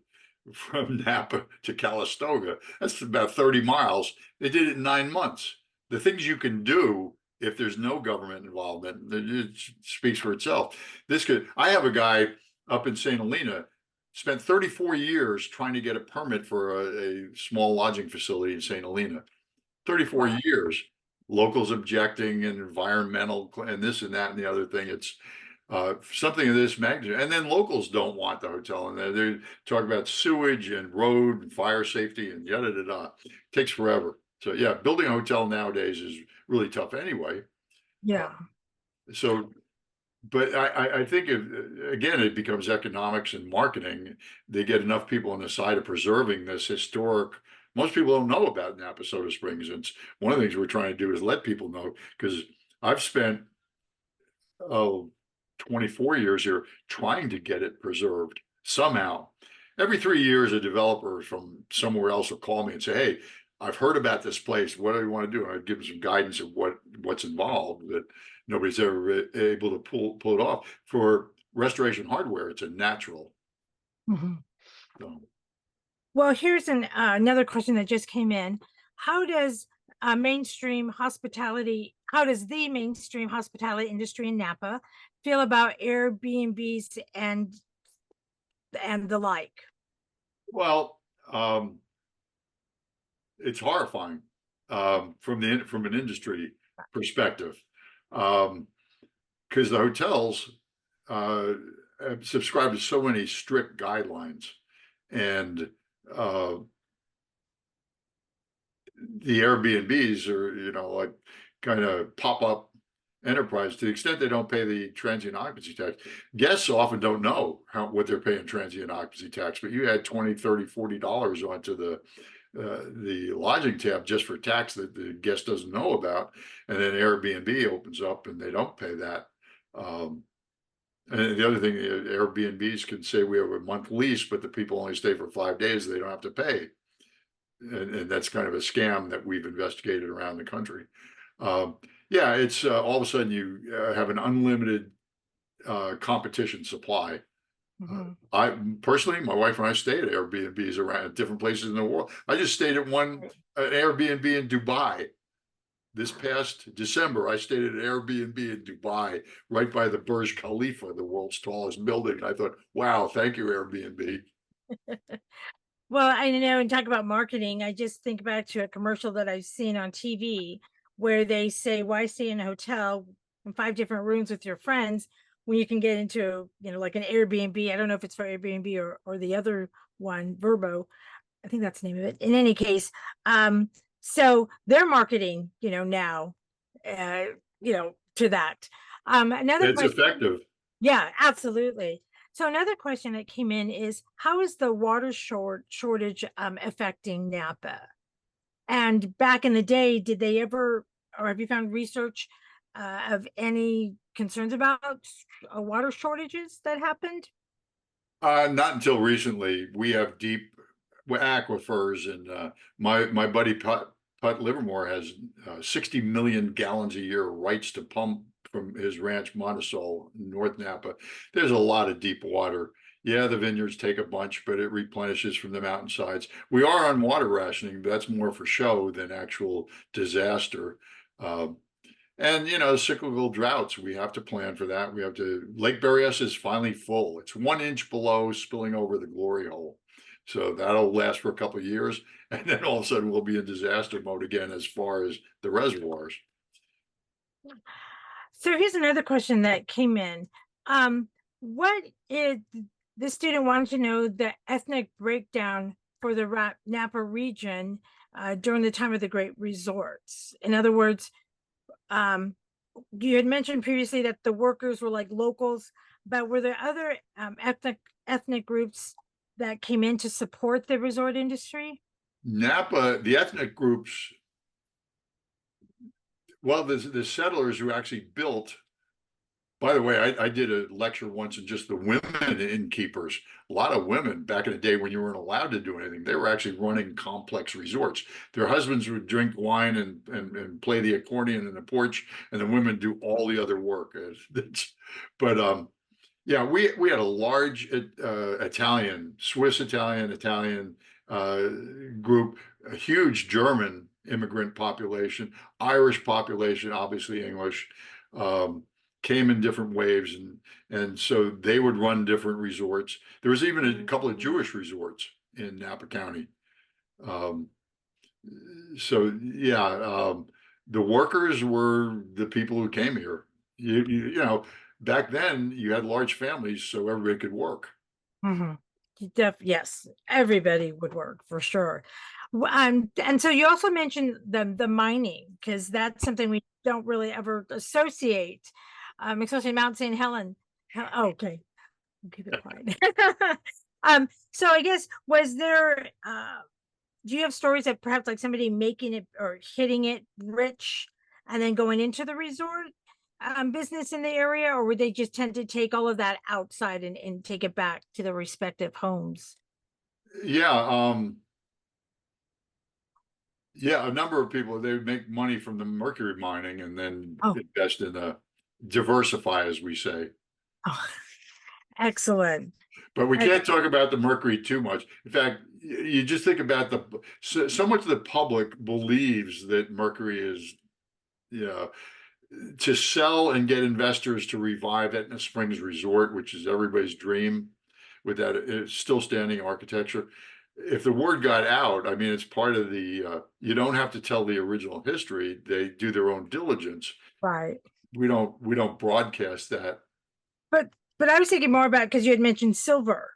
Speaker 2: from Napa to Calistoga. That's about 30 miles. They did it in 9 months. The things you can do if there's no government involvement, it speaks for itself. I have a guy up in St. Helena, spent 34 years trying to get a permit for a small lodging facility in St. Helena. 34
Speaker 1: wow.
Speaker 2: years, locals objecting and environmental and this and that and the other thing. It's something of this magnitude. And then locals don't want the hotel, and they're talking about sewage and road and fire safety and yada da da. It takes forever. So yeah, building a hotel nowadays is really tough anyway.
Speaker 1: Yeah.
Speaker 2: So, but I think again, it becomes economics and marketing. They get enough people on the side of preserving this historic. Most people don't know about Napa Soda Springs. And it's one of the things we're trying to do is let people know, because I've spent, 24 years here trying to get it preserved somehow. Every 3 years, a developer from somewhere else will call me and say, hey, I've heard about this place. What do you want to do? And I'd give them some guidance of what's involved, that nobody's ever able to pull it off. For Restoration Hardware, it's a natural.
Speaker 1: Mhm.
Speaker 2: So,
Speaker 1: Well, here's another question that just came in. How does how does the mainstream hospitality industry in Napa feel about Airbnbs and the like?
Speaker 2: well, it's horrifying from an industry perspective, because the hotels uh, subscribe to so many strict guidelines, and uh, the Airbnbs are, like kind of pop up enterprise. To the extent they don't pay the transient occupancy tax, guests often don't know what they're paying transient occupancy tax, but you add 20, 30, $40 onto the lodging tab just for tax that the guest doesn't know about, and then Airbnb opens up and they don't pay that. Um, and the other thing, Airbnbs can say we have a month lease, but the people only stay for 5 days; they don't have to pay, and that's kind of a scam that we've investigated around the country. Um, yeah, it's all of a sudden you have an unlimited competition supply.
Speaker 1: Mhm.
Speaker 2: I personally, my wife and I stayed at Airbnbs around different places in the world. I just stayed at an Airbnb in Dubai this past December. I stayed at an Airbnb in Dubai, right by the Burj Khalifa, the world's tallest building. I thought, wow, thank you, Airbnb.
Speaker 1: Well, I know, and talk about marketing, I just think back to a commercial that I've seen on TV where they say, why stay in a hotel in 5 different rooms with your friends when you can get into, you know, like an Airbnb? I don't know if it's for Airbnb or the other one, Verbo. I think that's the name of it. In any case, so they're marketing, you know, now, uh, to that. Another
Speaker 2: It's
Speaker 1: question.
Speaker 2: effective.
Speaker 1: Yeah, absolutely. So another question that came in is, how is the water shortage affecting Napa? And back in the day, did they ever, or have you found research of any concerns about water shortages that happened?
Speaker 2: Not until recently. We have deep aquifers, and my buddy Putt Livermore has 60 million gallons a year rights to pump from his ranch Montesol, North Napa. There's a lot of deep water. Yeah, the vineyards take a bunch, but it replenishes from the mountainsides. We are on water rationing, but that's more for show than actual disaster. Uh, and cyclical droughts, we have to plan for that. Lake Berryessa is finally full. It's 1 inch below spilling over the glory hole. So that'll last for a couple of years. And then all of a sudden we'll be in disaster mode again as far as the reservoirs.
Speaker 1: So here's another question that came in. what is the student wanted to know the ethnic breakdown for the Napa region during the time of the Great Resorts. In other words, you had mentioned previously that the workers were like locals, but were there other ethnic groups that came in to support the resort industry?
Speaker 2: Napa, the ethnic groups, well, the settlers who actually built. By the way, I did a lecture once on just the women innkeepers. A lot of women back in the day when you weren't allowed to do anything, they were actually running complex resorts. Their husbands would drink wine and play the accordion in the porch, and the women do all the other work. But yeah, we had a large Italian, Swiss Italian group, a huge German immigrant population, Irish population, obviously English. Um, Came in different waves, and so they would run different resorts. There was even a couple of Jewish resorts in Napa County. Um, so yeah, the workers were the people who came here. You know, back then you had large families, so everybody could work.
Speaker 1: Mm-hmm. Yes, everybody would work for sure. And so you also mentioned the mining, because that's something we don't really ever associate, especially Mount St. Helen. Oh, okay, I'll keep it quiet. So I guess was there do you have stories of perhaps like somebody making it or hitting it rich and then going into the resort business in the area, or would they just tend to take all of that outside and take it back to their respective homes?
Speaker 2: Yeah, yeah, a number of people, they would make money from the mercury mining and then
Speaker 1: Oh,
Speaker 2: invest in diversify, as we say.
Speaker 1: oh, excellent.
Speaker 2: But we
Speaker 1: Ex-
Speaker 2: can't talk about the mercury too much. In fact, you just think about so much of the public believes that mercury is, you know, to sell and get investors to revive Etna Springs Resort, which is everybody's dream with that still standing architecture. If the word got out, I mean, it's part of you don't have to tell the original history. They do their own diligence.
Speaker 1: right.
Speaker 2: We don't broadcast that.
Speaker 1: But I was thinking more about, because you had mentioned silver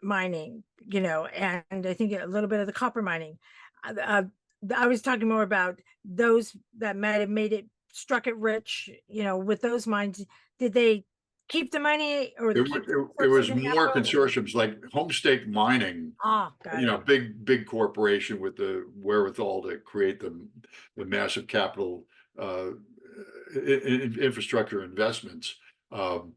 Speaker 1: mining, and I think a little bit of the copper mining. I was talking more about those that might have made it, struck it rich, with those mines. Did they keep the money or
Speaker 2: It,
Speaker 1: keep the
Speaker 2: it
Speaker 1: resources
Speaker 2: was
Speaker 1: in
Speaker 2: more
Speaker 1: Napa?
Speaker 2: consortiums like Homestake Mining,
Speaker 1: Got it.
Speaker 2: big corporation with the wherewithal to create the massive capital infrastructure investments. Um,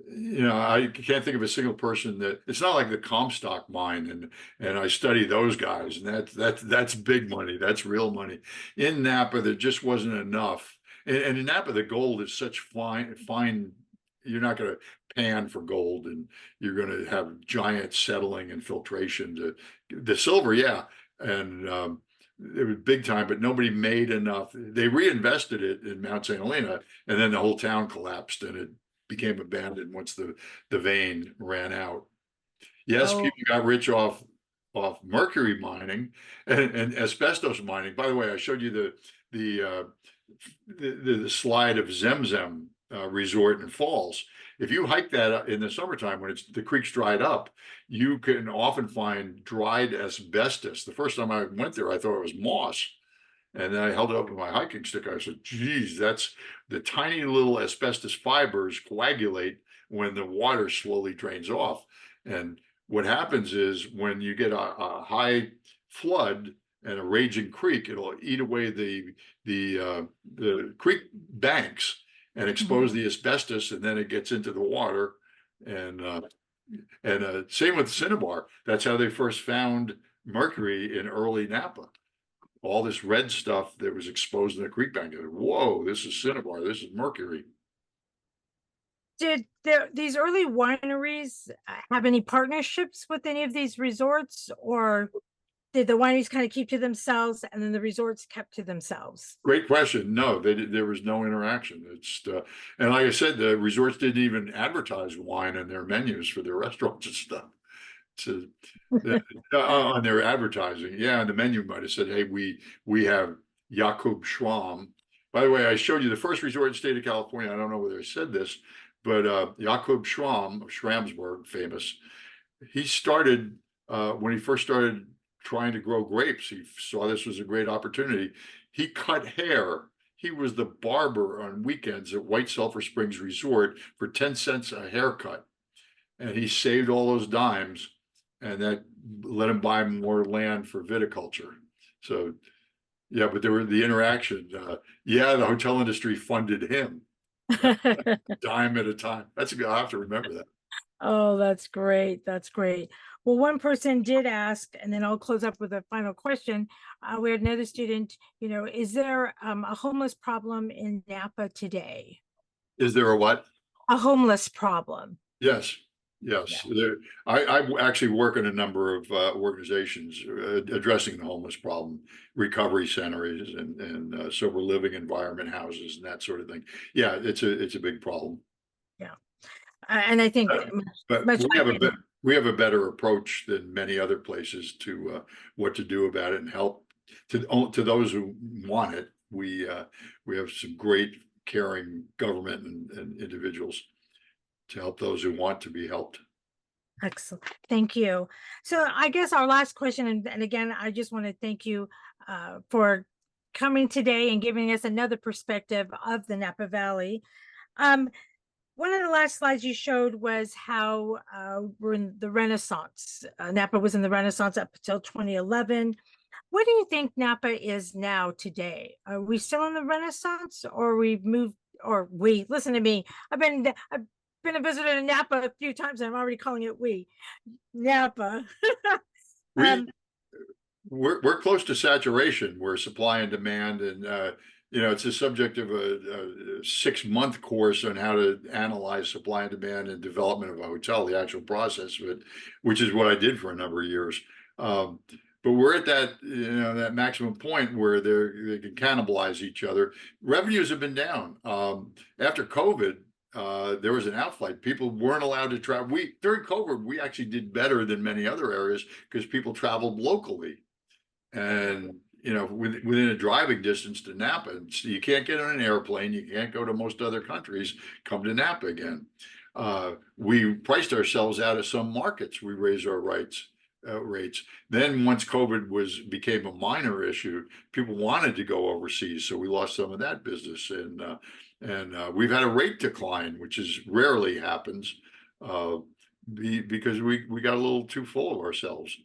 Speaker 2: I can't think of a single person that it's not like the Comstock mine, and I study those guys, and that's big money. That's real money. In Napa, there just wasn't enough. And in Napa, the gold is such fine. You're not going to pan for gold, and you're going to have giant settling and filtration to the silver, yeah. And it was big time, but nobody made enough. They reinvested it in Mount St. Helena, and then the whole town collapsed, and it became abandoned once the vein ran out. Yes,
Speaker 1: Oh,
Speaker 2: people got rich off mercury mining and asbestos mining. By the way, I showed you the slide of Zemzem Resort and Falls. If you hike that in the summertime when the creek's dried up, you can often find dried asbestos. The first time I went there, I thought it was moss. And then I held it up with my hiking stick. I said, geez, that's the tiny little asbestos fibers coagulate when the water slowly drains off. And what happens is when you get a high flood and a raging creek, it'll eat away the creek banks and expose the asbestos, and then it gets into the water. And same with cinnabar. That's how they first found mercury in early Napa. All this red stuff that was exposed in the creek bank. Whoa, this is cinnabar. This is mercury.
Speaker 1: did these early wineries have any partnerships with any of these resorts, or did the wineries kind of keep to themselves and then the resorts kept to themselves?
Speaker 2: Great question. No, there was no interaction. And like I said, the resorts didn't even advertise wine in their menus for their restaurants and stuff. To on their advertising, yeah, and the menu might have said, "Hey, we have Jakob Schwam." By the way, I showed you the first resort in the state of California. I don't know whether I said this, but Jakob Schramm of Schramsberg, famous, he started when he first started trying to grow grapes. He saw this was a great opportunity. He cut hair. He was the barber on weekends at White Sulphur Springs Resort for 10 cents a haircut. And he saved all those dimes, and that let him buy more land for viticulture. So, yeah, but there were the interaction. Yeah, the hotel industry funded him dime at a time. I'll have to remember that.
Speaker 1: Oh, that's great. That's great. Well, one person did ask, and then I'll close up with a final question. We had another student, is there a homeless problem in Napa today?
Speaker 2: Is there a what?
Speaker 1: A homeless problem.
Speaker 2: Yes, yes. I actually work in a number of organizations addressing the homeless problem, recovery centers and sober living environment houses and that sort of thing. Yeah, it's a big problem.
Speaker 1: Yeah. And I think
Speaker 2: But
Speaker 1: much
Speaker 2: we have a better approach than many other places to what to do about it and help to those who want it. We have some great caring government and individuals to help those who want to be helped.
Speaker 1: Excellent. Thank you. So I guess our last question, and again, I just want to thank you for coming today and giving us another perspective of the Napa Valley. One of the last slides you showed was how we're in the Renaissance. Napa was in the Renaissance up until 2011. What do you think Napa is now today? Are we still in the Renaissance, or we've moved? Or listen to me. I've been a visitor to Napa a few times, and I'm already calling it Napa.
Speaker 2: We're close to saturation where supply and demand, and it's a subject of a 6-month course on how to analyze supply and demand and development of a hotel, the actual process of it, which is what I did for a number of years. But we're at that that maximum point where they can cannibalize each other. Revenues have been down after COVID. There was an outflight. People weren't allowed to travel. During COVID, we actually did better than many other areas because people traveled locally, and within a driving distance to Napa. So you can't get on an airplane. You can't go to most other countries. Come to Napa again. We priced ourselves out of some markets. We raised our rates. Then once COVID became a minor issue, people wanted to go overseas, so we lost some of that business, and we've had a rate decline, which rarely happens because we got a little too full of ourselves.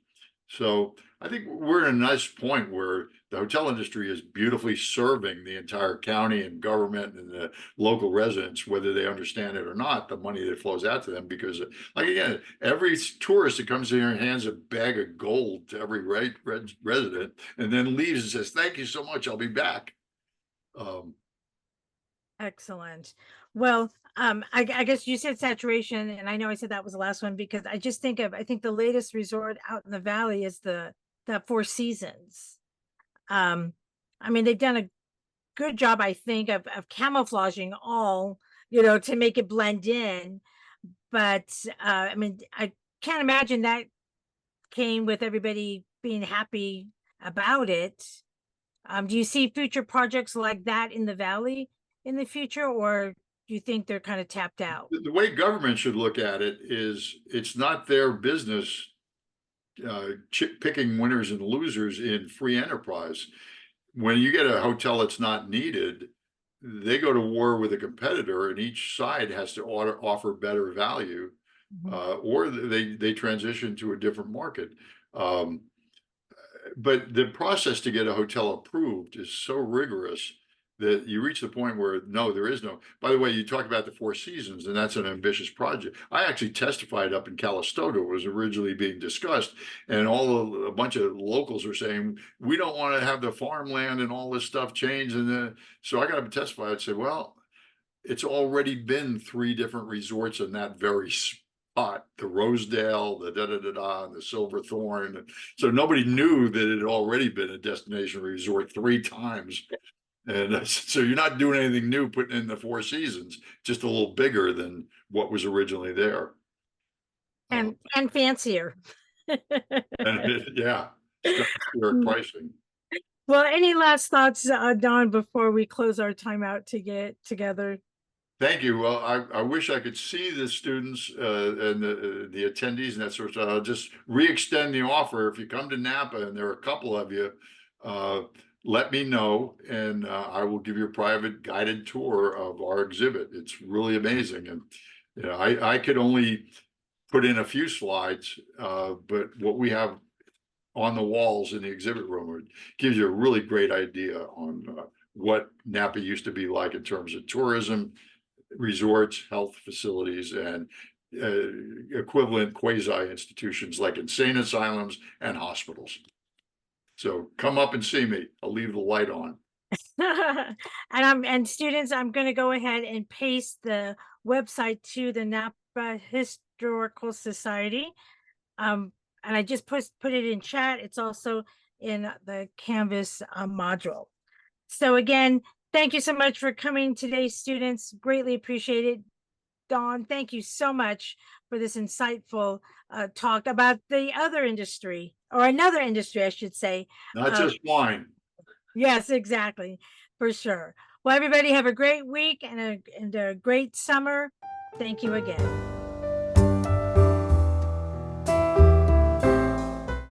Speaker 2: So I think we're in a nice point where the hotel industry is beautifully serving the entire county and government and the local residents, whether they understand it or not, the money that flows out to them. Because, like, again, every tourist that comes in here and hands a bag of gold to every resident and then leaves and says, "Thank you so much, I'll be back."
Speaker 1: Excellent. Well, I guess you said saturation, and I know I said that was the last one because I think the latest resort out in the valley is the Four Seasons. I mean, they've done a good job, I think, of camouflaging all, to make it blend in. But I mean, I can't imagine that came with everybody being happy about it. Do you see future projects like that in the valley in the future, or do you think they're kind of tapped out?
Speaker 2: The way government should look at it is it's not their business picking winners and losers in free enterprise. When you get a hotel that's not needed, they go to war with a competitor, and each side has to offer better value, or they transition to a different market. But the process to get a hotel approved is so rigorous that you reach the point where there is no. By the way, you talk about the Four Seasons, and that's an ambitious project. I actually testified up in Calistoga. It was originally being discussed, and a bunch of locals were saying, we don't want to have the farmland and all this stuff change. And so I got up and testified. I said, well, it's already been 3 different resorts in that very spot, the Rosedale, the and the Silverthorne. So nobody knew that it had already been a destination resort 3 times. And so you're not doing anything new putting in the Four Seasons, just a little bigger than what was originally there.
Speaker 1: And fancier.
Speaker 2: Yeah, pricing.
Speaker 1: Well, any last thoughts, Don, before we close our time out to get together?
Speaker 2: Thank you. Well, I wish I could see the students and the attendees and that sort of stuff. I'll just re-extend the offer. If you come to Napa and there are a couple of you, uh, let me know and I will give you a private guided tour of our exhibit. It's really amazing. And you know, I could only put in a few slides, but what we have on the walls in the exhibit room gives you a really great idea on what Napa used to be like in terms of tourism, resorts, health facilities, and equivalent quasi institutions like insane asylums and hospitals. So come up and see me. I'll leave the light on.
Speaker 1: And students, I'm going to go ahead and paste the website to the Napa Historical Society. And I just put it in chat. It's also in the Canvas module. So again, thank you so much for coming today, students. Greatly appreciate it. Dawn, thank you so much for this insightful talk about the other industry, or another industry, I should say.
Speaker 2: Not just wine.
Speaker 1: Yes, exactly, for sure. Well, everybody have a great week and a great summer. Thank you again.